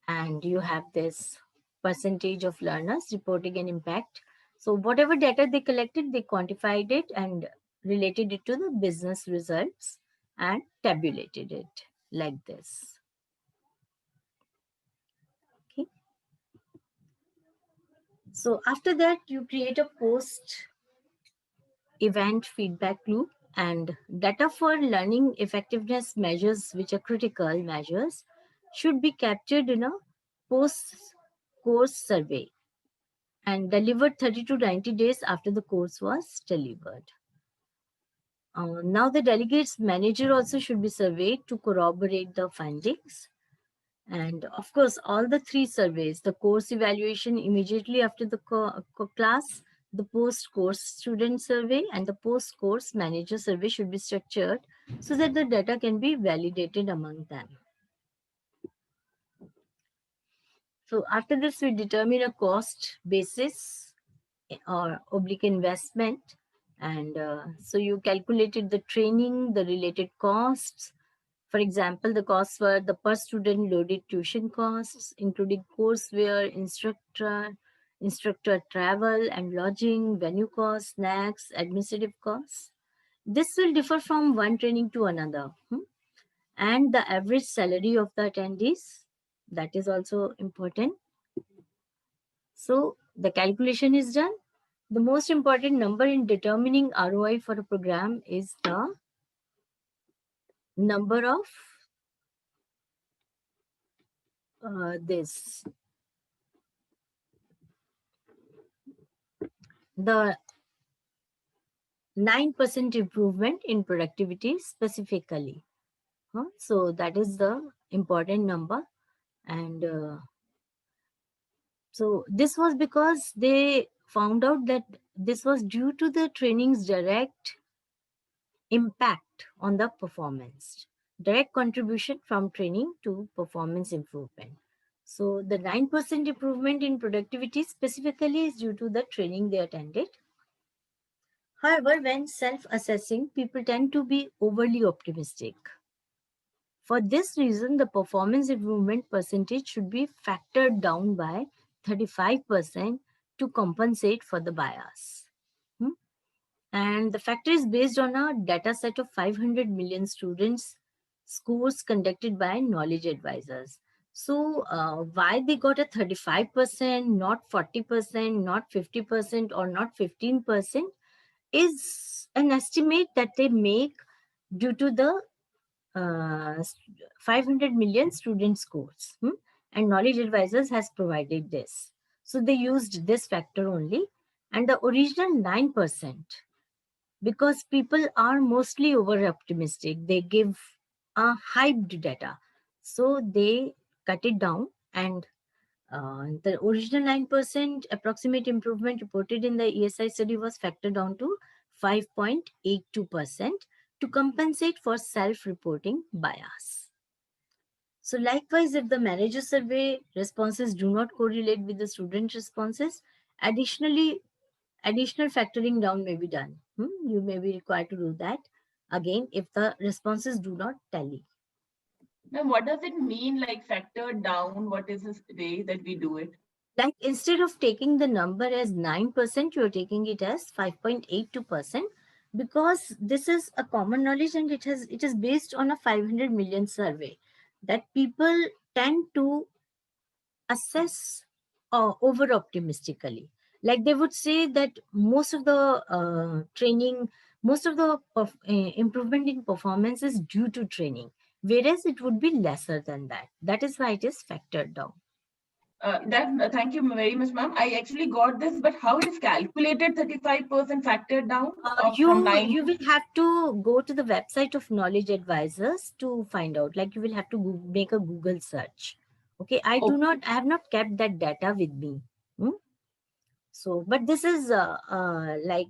and you have this percentage of learners reporting an impact. So whatever data they collected, they quantified it and related it to the business results and tabulated it like this. Okay. So after that, you create a post event feedback loop, and data for learning effectiveness measures, which are critical measures, should be captured in a post-course survey and delivered 30 to 90 days after the course was delivered. Now the delegates manager also should be surveyed to corroborate the findings. And of course, all the three surveys, the course evaluation immediately after the class, the post-course student survey, and the post-course manager survey should be structured so that the data can be validated among them. So after this, we determine a cost basis or oblique investment. And so you calculated the training, the related costs. For example, the costs were the per student loaded tuition costs, including courseware, instructor travel and lodging, venue costs, snacks, administrative costs. This will differ from one training to another. And the average salary of the attendees, that is also important. So the calculation is done. The most important number in determining ROI for a program is the number of this the 9% improvement in productivity specifically. So that is the important number. And so this was because they found out that this was due to the training's direct impact on the performance, direct contribution from training to performance improvement. So the 9% improvement in productivity specifically is due to the training they attended. However, when self-assessing, people tend to be overly optimistic. For this reason, the performance improvement percentage should be factored down by 35% to compensate for the bias. And the factor is based on a data set of 500 million students scores conducted by knowledge advisors. So why they got a 35%, not 40%, not 50%, or not 15% is an estimate that they make due to the 500 million student scores. And knowledge advisors has provided this. So they used this factor only. And the original 9%, because people are mostly over optimistic, they give a hyped data. So they cut it down, and the original 9% approximate improvement reported in the ESI study was factored down to 5.82% to compensate for self-reporting bias. So likewise, if the manager survey responses do not correlate with the student responses, additional factoring down may be done. You may be required to do that again if the responses do not tally. Now, what does it mean, like factored down? What is this way that we do it? Like instead of taking the number as 9%, you're taking it as 5.82%, because this is a common knowledge and it is based on a 500 million survey that people tend to assess over optimistically. Like they would say that most of the training, most of the improvement in performance is due to training, whereas it would be lesser than that. That is why it is factored down. Thank you very much, ma'am. I actually got this, but how it is calculated? 35% factored down from 9. You will have to go to the website of knowledge advisors to find out. Like you will have to make a Google search. Okay, I have not kept that data with me. So, but this is like,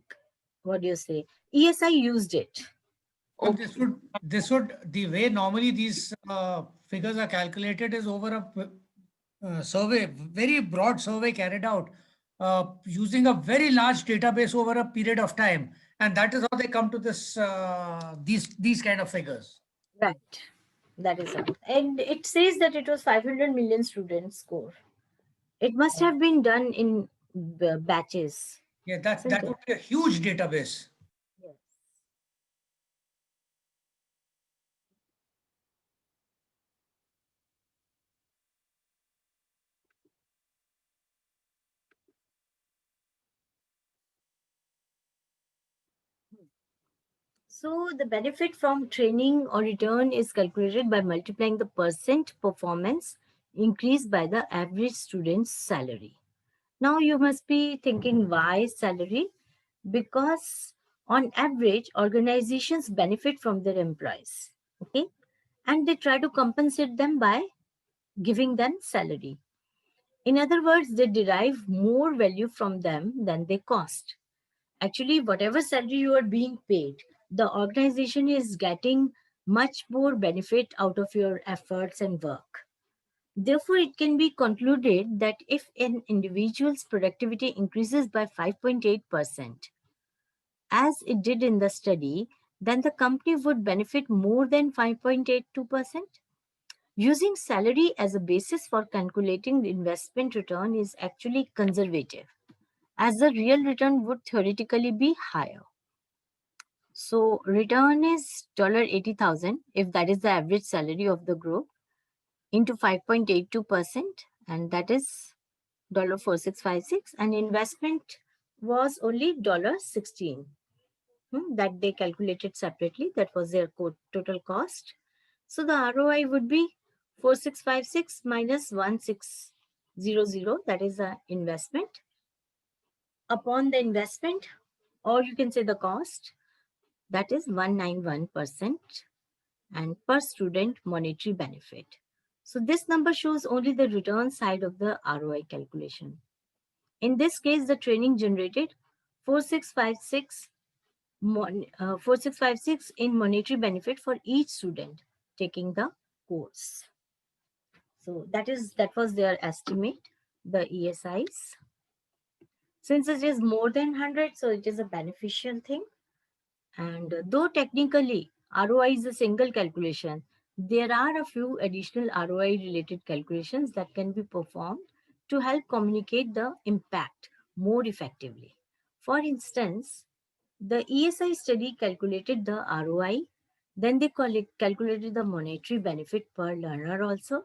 what do you say? ESI used it. And this would the way normally these figures are calculated is over a survey, very broad survey carried out using a very large database over a period of time, and that is how they come to this these kind of figures. Right. That is all. And it says that it was 500 million students score. It must have been done in batches. Yeah, that Isn't would it? be a huge database. Yes. So the benefit from training or return is calculated by multiplying the percent performance increased by the average student's salary. Now you must be thinking, why salary? Because on average, organizations benefit from their employees. Okay. And they try to compensate them by giving them salary. In other words, they derive more value from them than they cost. Actually, whatever salary you are being paid, the organization is getting much more benefit out of your efforts and work. Therefore, it can be concluded that if an individual's productivity increases by 5.8%, as it did in the study, then the company would benefit more than 5.82%. Using salary as a basis for calculating the investment return is actually conservative, as the real return would theoretically be higher. So return is $80,000 if that is the average salary of the group into 5.82%, and that is $4656, and investment was only $16 that they calculated separately. That was their total cost. So the ROI would be 4656 minus 1600, that is the investment. Upon the investment, or you can say the cost, that is 191%, and per student monetary benefit. So this number shows only the return side of the ROI calculation. In this case, the training generated 4656 4656 in monetary benefit for each student taking the course. So that was their estimate, the ESIs. Since it is more than 100, so it is a beneficial thing. And though technically ROI is a single calculation, there are a few additional ROI related calculations that can be performed to help communicate the impact more effectively. For instance, the ESI study calculated the ROI, then they calculated the monetary benefit per learner also,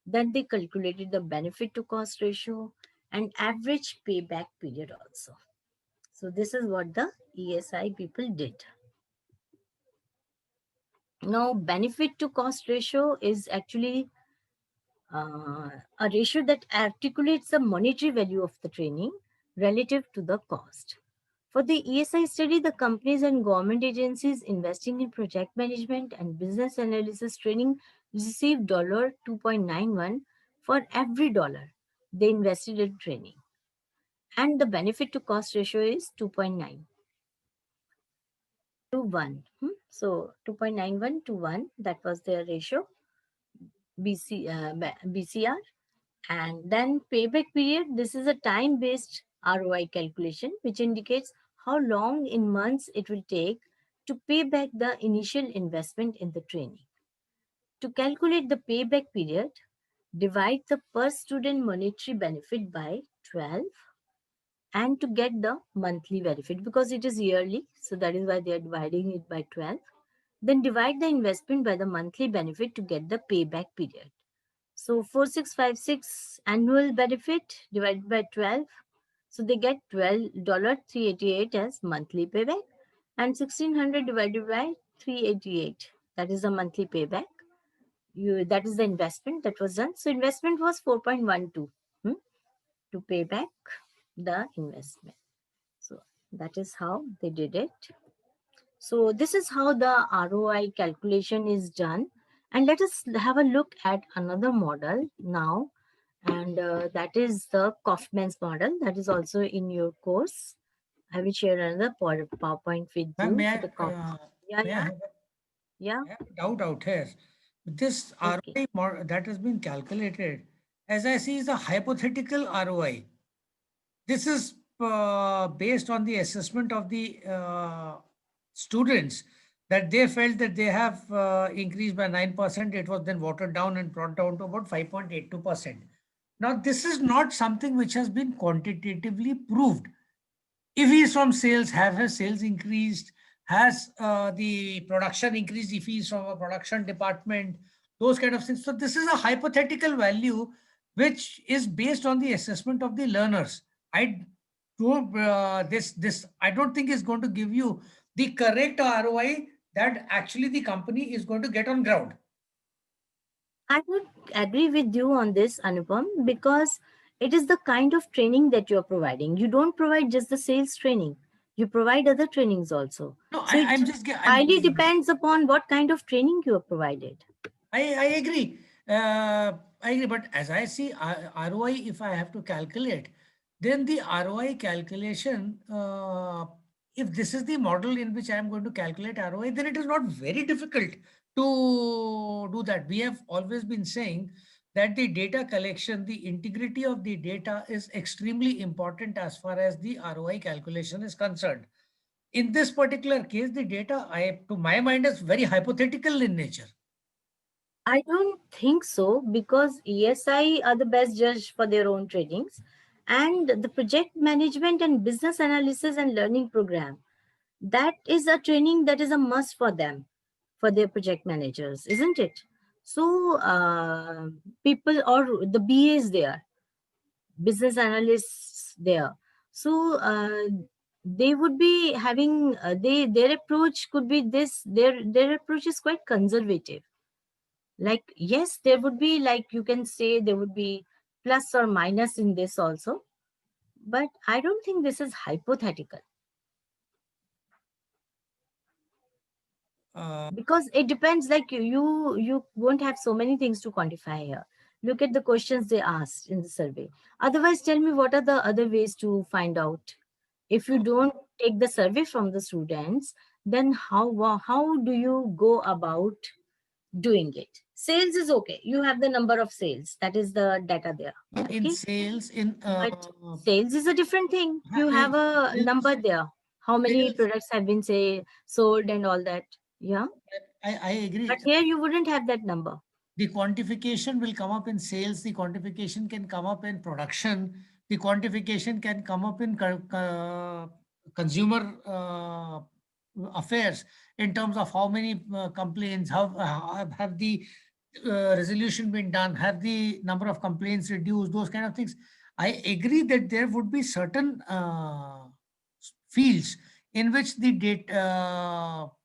then they calculated the benefit to cost ratio and average payback period also. So this is what the ESI people did. Now, benefit to cost ratio is actually a ratio that articulates the monetary value of the training relative to the cost. For the ESI study, the companies and government agencies investing in project management and business analysis training received $2.91 for every dollar they invested in training. And the benefit to cost ratio is 2.9 to 1. So 2.91 to 1, that was their ratio, BCR. And then payback period, this is a time-based ROI calculation, which indicates how long in months it will take to pay back the initial investment in the training. To calculate the payback period, divide the per student monetary benefit by 12 and to get the monthly benefit, because it is yearly, so that is why they are dividing it by 12. Then divide the investment by the monthly benefit to get the payback period. So 4656 annual benefit divided by 12. So they get $12.388 as monthly payback, and 1600 divided by 388. That is the monthly payback. That is the investment that was done. So investment was 4.12 to pay back the investment. So that is how they did it. So this is how the ROI calculation is done. And let us have a look at another model now. And that is the Kaufman's model that is also in your course. I will share another PowerPoint with you. Ma'am, for the yeah. I have a doubt out here. This Okay. ROI that has been calculated, as I see, is a hypothetical ROI. This is based on the assessment of the students, that they felt that they have increased by 9%. It was then watered down and brought down to about 5.82%. Now, this is not something which has been quantitatively proved. If he is from sales, have his sales increased? Has the production increased if he is from a production department? Those kind of things. So this is a hypothetical value which is based on the assessment of the learners. I don't I don't think is going to give you the correct ROI that actually the company is going to get on ground. I would agree with you on this, Anupam, because it is the kind of training that you're providing. You don't provide just the sales training. You provide other trainings also. No, So I'm it just highly depends upon what kind of training you have provided. I agree. I agree. But as I see ROI, if I have to calculate, then the ROI calculation, if this is the model in which I am going to calculate ROI, then it is not very difficult to do that. We have always been saying that the data collection, the integrity of the data is extremely important as far as the ROI calculation is concerned. In this particular case, the data, to my mind, is very hypothetical in nature. I don't think so, because ESI are the best judge for their own trainings, and the project management and business analysis and learning program, that is a training that is a must for them, for their project managers, isn't it? So people or the BAs there, business analysts there, so they would be having their approach could be this. Their approach is quite conservative. Like, yes, there would be, like, you can say there would be plus or minus in this also, but I don't think this is hypothetical, because it depends, like you won't have so many things to quantify here. Look at the questions they asked in the survey. Otherwise, tell me what are the other ways to find out. If you don't take the survey from the students, then how do you go about doing it? Sales is okay. You have the number of sales. That is the data there. In Okay. sales, in But sales is a different thing. You in have a sales- number there. How many sales- products have been, say, sold and all that. Yeah. I agree. But here you wouldn't have that number. The quantification will come up in sales. The quantification can come up in production. The quantification can come up in consumer affairs, in terms of how many complaints, have the resolution been done, have the number of complaints reduced, those kind of things. I agree that there would be certain fields in which the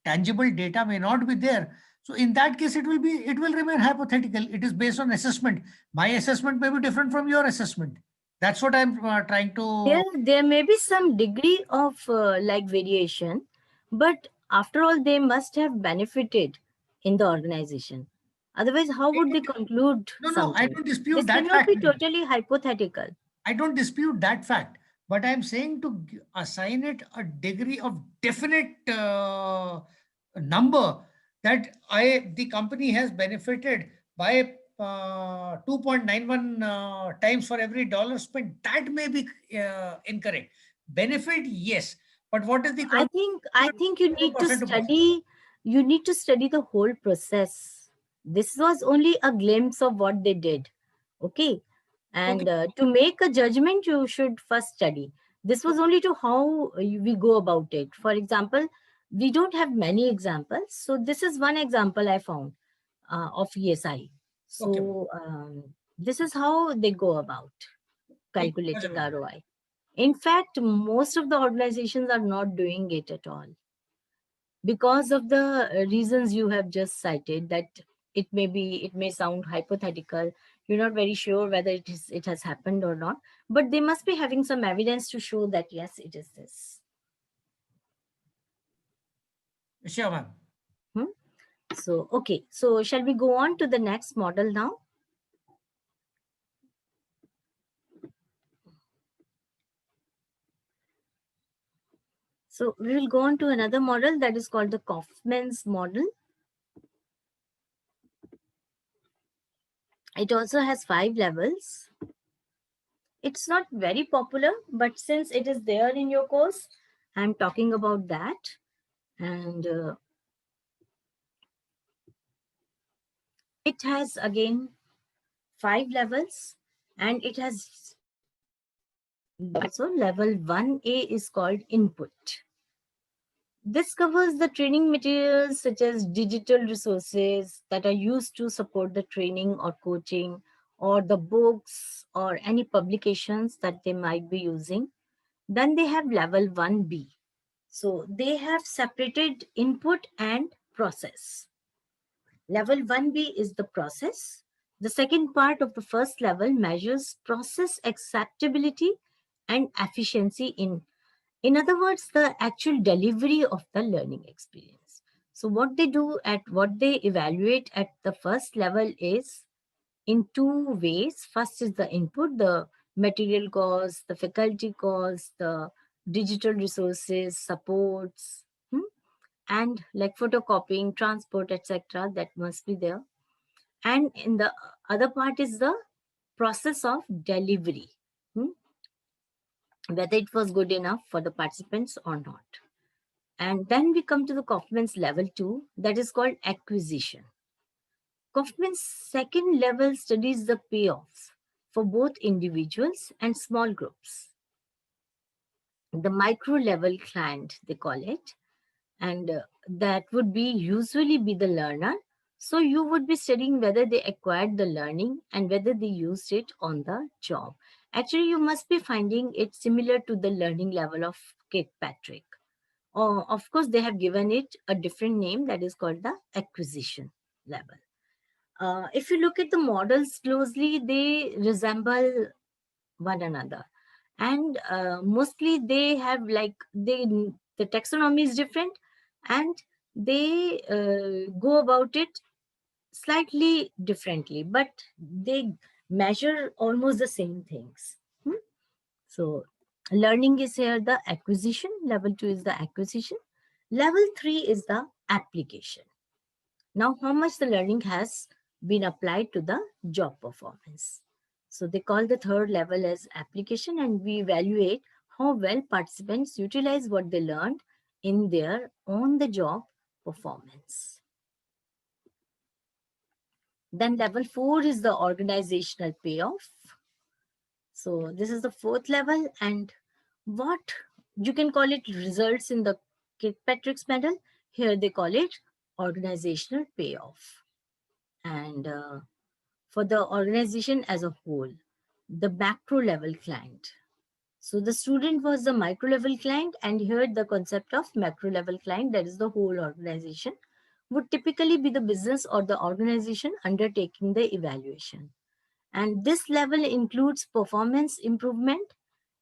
tangible data may not be there. So in that case, it will remain hypothetical. It is based on assessment. My assessment may be different from your assessment. That's what I'm trying to. There may be some degree of like variation, but after all, they must have benefited in the organization. Otherwise, how would they conclude No, I something? don't dispute This that cannot fact. be totally hypothetical. I don't dispute that fact, but I'm saying to assign it a degree of definite number, that the company has benefited by 2.91 times for every dollar spent. That may be incorrect. Benefit, yes, but what is the I think you need to 0% study. You need to study the whole process. This was only a glimpse of what they did. Okay. And to make a judgment, you should first study. This was only to how we go about it. For example, we don't have many examples. So this is one example I found of ESI. So this is how they go about calculating ROI. In fact, most of the organizations are not doing it at all, because of the reasons you have just cited, that it may sound hypothetical. You're not very sure whether it has happened or not, but they must be having some evidence to show that yes, it is this. Sure, ma'am. So okay, so shall we go on to the next model now? So we will go on to another model that is called the Kaufman's model. It also has 5 levels. It's not very popular, but since it is there in your course, I'm talking about that. And it has again 5 levels, and it has also level 1A is called input. This covers the training materials such as digital resources that are used to support the training or coaching, or the books or any publications that they might be using. Then they have level 1B. So they have separated input and process. Level 1B is the process. The second part of the first level measures process acceptability and efficiency in other words, the actual delivery of the learning experience. So what they evaluate at the first level is in 2 ways. First is the input, the material cost, the faculty cost, the digital resources, supports, and like photocopying, transport, etc. that must be there. And in the other part is the process of delivery, whether it was good enough for the participants or not. And then we come to the Kaufman's level 2, that is called acquisition. Kaufman's second level studies the payoffs for both individuals and small groups. The micro level client, they call it, and that would usually be the learner. So you would be studying whether they acquired the learning and whether they used it on the job. Actually, you must be finding it similar to the learning level of Kirkpatrick. Of course, they have given it a different name that is called the acquisition level. If you look at the models closely, they resemble one another, and mostly they have like the taxonomy is different, and they go about it slightly differently, but they measure almost the same things. So learning is here the acquisition, level 2 is the acquisition, level 3 is the application. Now how much the learning has been applied to the job performance. So they call the third level as application, and we evaluate how well participants utilize what they learned in their on the job performance. Then level 4 is the organizational payoff. So this is the fourth level, and what you can call it results in the Kirkpatrick's medal. Here they call it organizational payoff. And for the organization as a whole, the macro level client. So the student was the micro level client, and here the concept of macro level client, that is the whole organization, would typically be the business or the organization undertaking the evaluation. And this level includes performance improvement,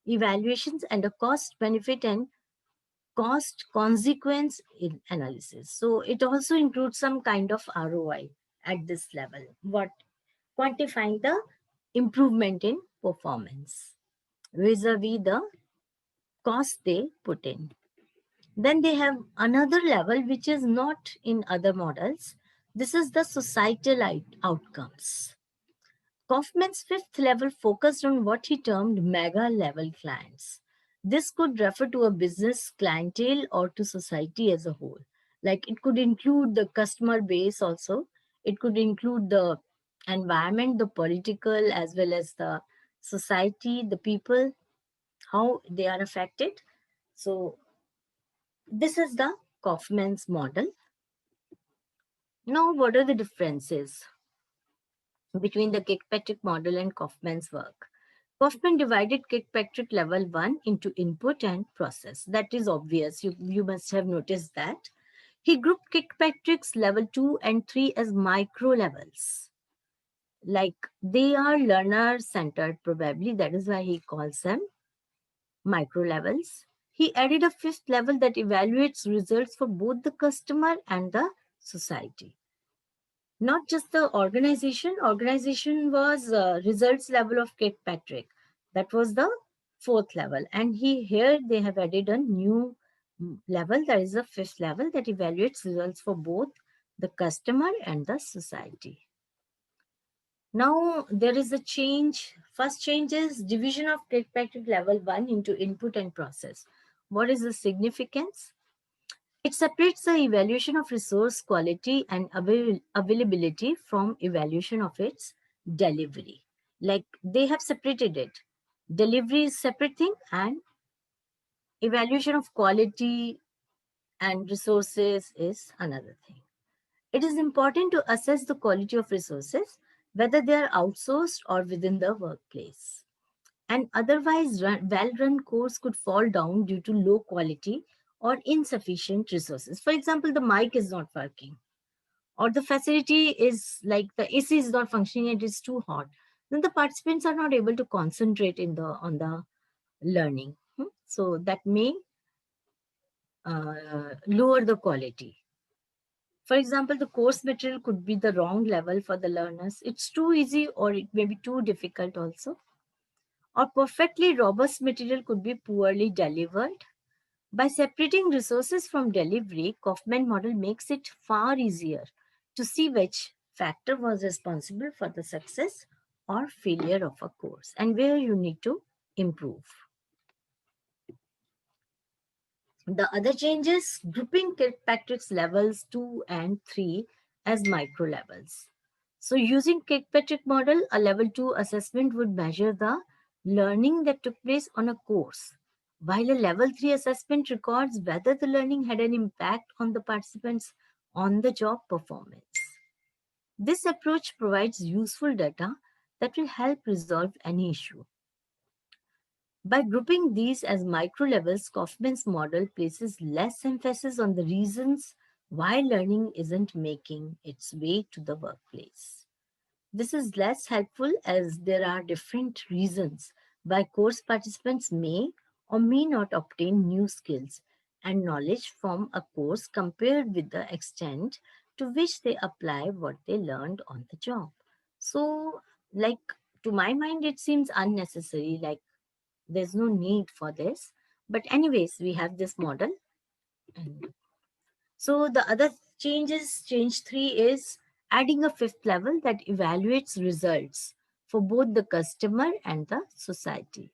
evaluations, and a cost benefit and cost consequence in analysis. So it also includes some kind of ROI at this level, what quantifying the improvement in performance vis-a-vis the cost they put in. Then they have another level which is not in other models. This is the societal outcomes. Kaufman's fifth level focused on what he termed mega level clients. This could refer to a business clientele or to society as a whole. Like it could include the customer base also. It could include the environment, the political, as well as the society, the people, how they are affected. So this is the Kaufman's model. Now, what are the differences between the Kirkpatrick model and Kaufman's work? Kaufman divided Kirkpatrick level 1 into input and process. That is obvious. You must have noticed that. He grouped Kirkpatrick's level 2 and 3 as micro levels. Like they are learner centered, probably. That is why he calls them micro levels. He added a fifth level that evaluates results for both the customer and the society. Not just the organization. Organization was results level of Kirkpatrick. That was the fourth level. And here they have added a new level, that is the fifth level, that evaluates results for both the customer and the society. Now there is a change. First change is division of Kirkpatrick level 1 into input and process. What is the significance? It separates the evaluation of resource quality and availability from evaluation of its delivery. Like they have separated it. Delivery is separate thing and evaluation of quality and resources is another thing. It is important to assess the quality of resources, whether they are outsourced or within the workplace. An otherwise well-run course could fall down due to low quality or insufficient resources. For example, the mic is not working, or the facility is like the AC is not functioning and it is too hot. Then the participants are not able to concentrate on the learning. So that may lower the quality. For example, the course material could be the wrong level for the learners. It's too easy or it may be too difficult also. Or perfectly robust material could be poorly delivered. By separating resources from delivery, Kaufman model makes it far easier to see which factor was responsible for the success or failure of a course and where you need to improve. The other change is grouping Kirkpatrick's levels 2 and 3 as micro levels. So using Kirkpatrick model, a level 2 assessment would measure the learning that took place on a course, while a level 3 assessment records whether the learning had an impact on the participants' on-the-job performance. This approach provides useful data that will help resolve any issue. By grouping these as micro levels, Kaufman's model places less emphasis on the reasons why learning isn't making its way to the workplace. This is less helpful as there are different reasons why course participants may or may not obtain new skills and knowledge from a course compared with the extent to which they apply what they learned on the job. So, like, to my mind, it seems unnecessary, like, there's no need for this. But, anyways, we have this model. And so, the other change 3 is adding a fifth level that evaluates results for both the customer and the society.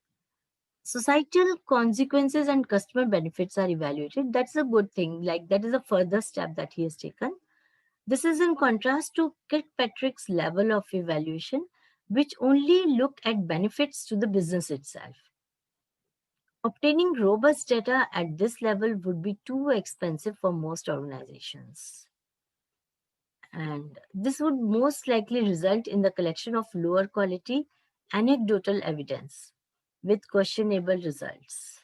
Societal consequences and customer benefits are evaluated. That's a good thing. Like, that is a further step that he has taken. This is in contrast to Kirkpatrick's level of evaluation, which only look at benefits to the business itself. Obtaining robust data at this level would be too expensive for most organizations. And this would most likely result in the collection of lower quality anecdotal evidence with questionable results.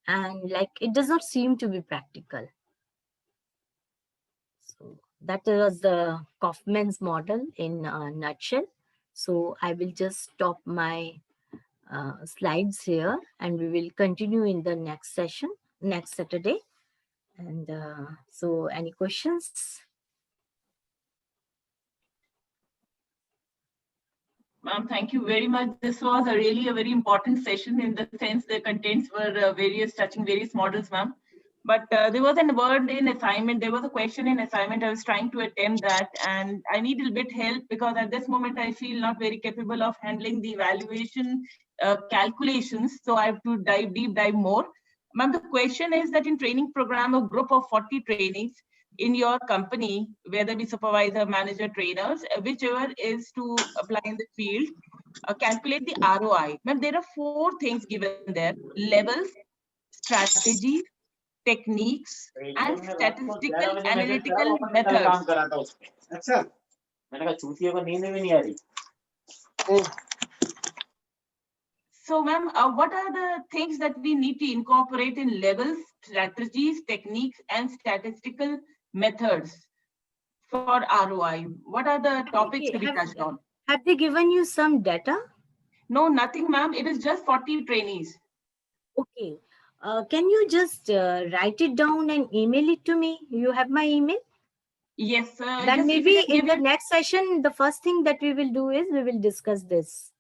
And like, it does not seem to be practical. So that was the Kaufman's model in a nutshell. So I will just stop my slides here and we will continue in the next session, next Saturday. And so any questions? Ma'am, thank you very much. This was really a very important session in the sense the contents were touching various models, ma'am. But there was a word in assignment, there was a question in assignment. I was trying to attempt that and I need a bit help because at this moment I feel not very capable of handling the evaluation calculations. So I have to deep dive more. Ma'am, the question is that in training program, a group of 40 trainees in your company, whether be supervisor, manager, trainers, whichever is to apply in the field, calculate the ROI. Ma'am, there are 4 things given there: levels, strategies, techniques, and statistical analytical methods. So, ma'am, what are the things that we need to incorporate in levels, strategies, techniques, and statistical methods for ROI? What are the topics to be touched on? Have they given you some data? No, nothing, ma'am. It is just 40 trainees. Okay. Can you just write it down and email it to me? You have my email? Yes, Then maybe in the next session, the first thing that we will do is we will discuss this.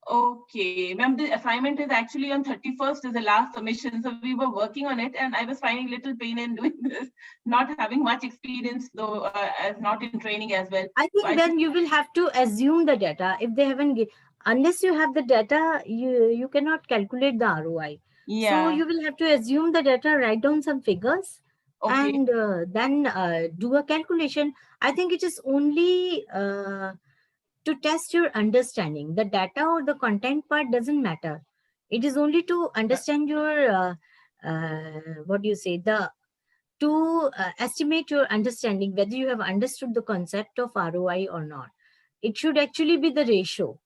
Okay, ma'am, the assignment is actually on 31st is the last submission. So we were working on it and I was finding little pain in doing this, not having much experience though, as not in training as well. I think then you will have to assume the data. If they haven't, unless you have the data, you cannot calculate the ROI. Yeah. So you will have to assume the data, write down some figures, Okay. and then do a calculation. I think it is only to test your understanding. The data or the content part doesn't matter. It is only to understand your what do you say, to estimate your understanding whether you have understood the concept of ROI or not. It should actually be the ratio.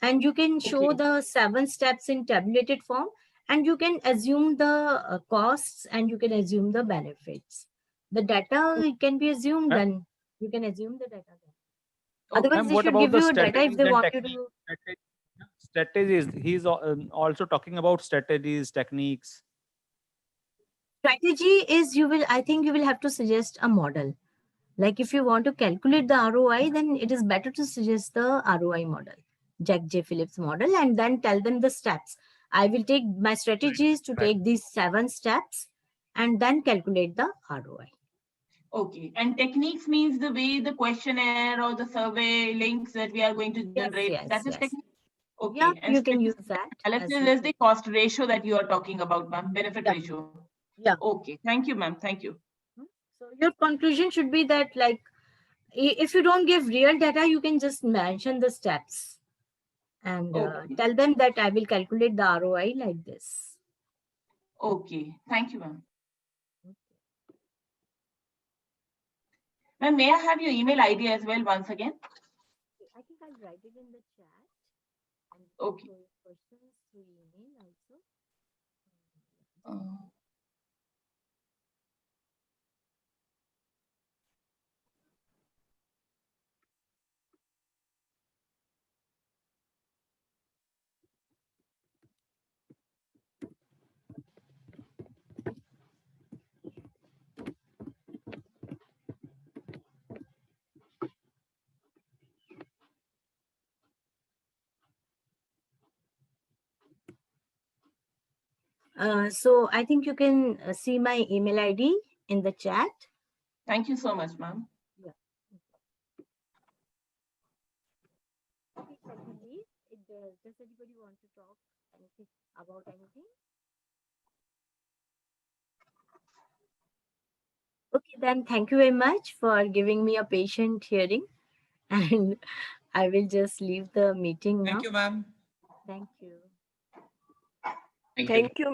And you can show the 7 steps in tabulated form, and you can assume the costs and you can assume the benefits. The data can be assumed, then you can assume the data. Otherwise, they should give you data if they want you to. Strategies. He's also talking about strategies, techniques. Strategy is I think you will have to suggest a model. Like if you want to calculate the ROI, then it is better to suggest the ROI model, Jack J. Phillips model, and then tell them the steps. I will take my strategies to take these 7 steps and then calculate the ROI. Okay, and techniques means the way the questionnaire or the survey links that we are going to generate. Yes, that is technique. Okay, yeah, and you can use that. Analysis is the cost ratio that you are talking about, ma'am. Benefit ratio. Yeah. Okay, thank you, ma'am. Thank you. So your conclusion should be that, like, if you don't give real data, you can just mention the steps and tell them that I will calculate the ROI like this. Okay, thank you, ma'am. Ma'am, may I have your email ID as well once again? I think I'll write it in the chat. And okay. Questions through email also. So I think you can see my email ID in the chat. Thank you so much, ma'am. Does anybody want to talk about anything? Okay, then thank you very much for giving me a patient hearing, and I will just leave the meeting now. Thank you, ma'am. Thank you. Thank you. Thank you.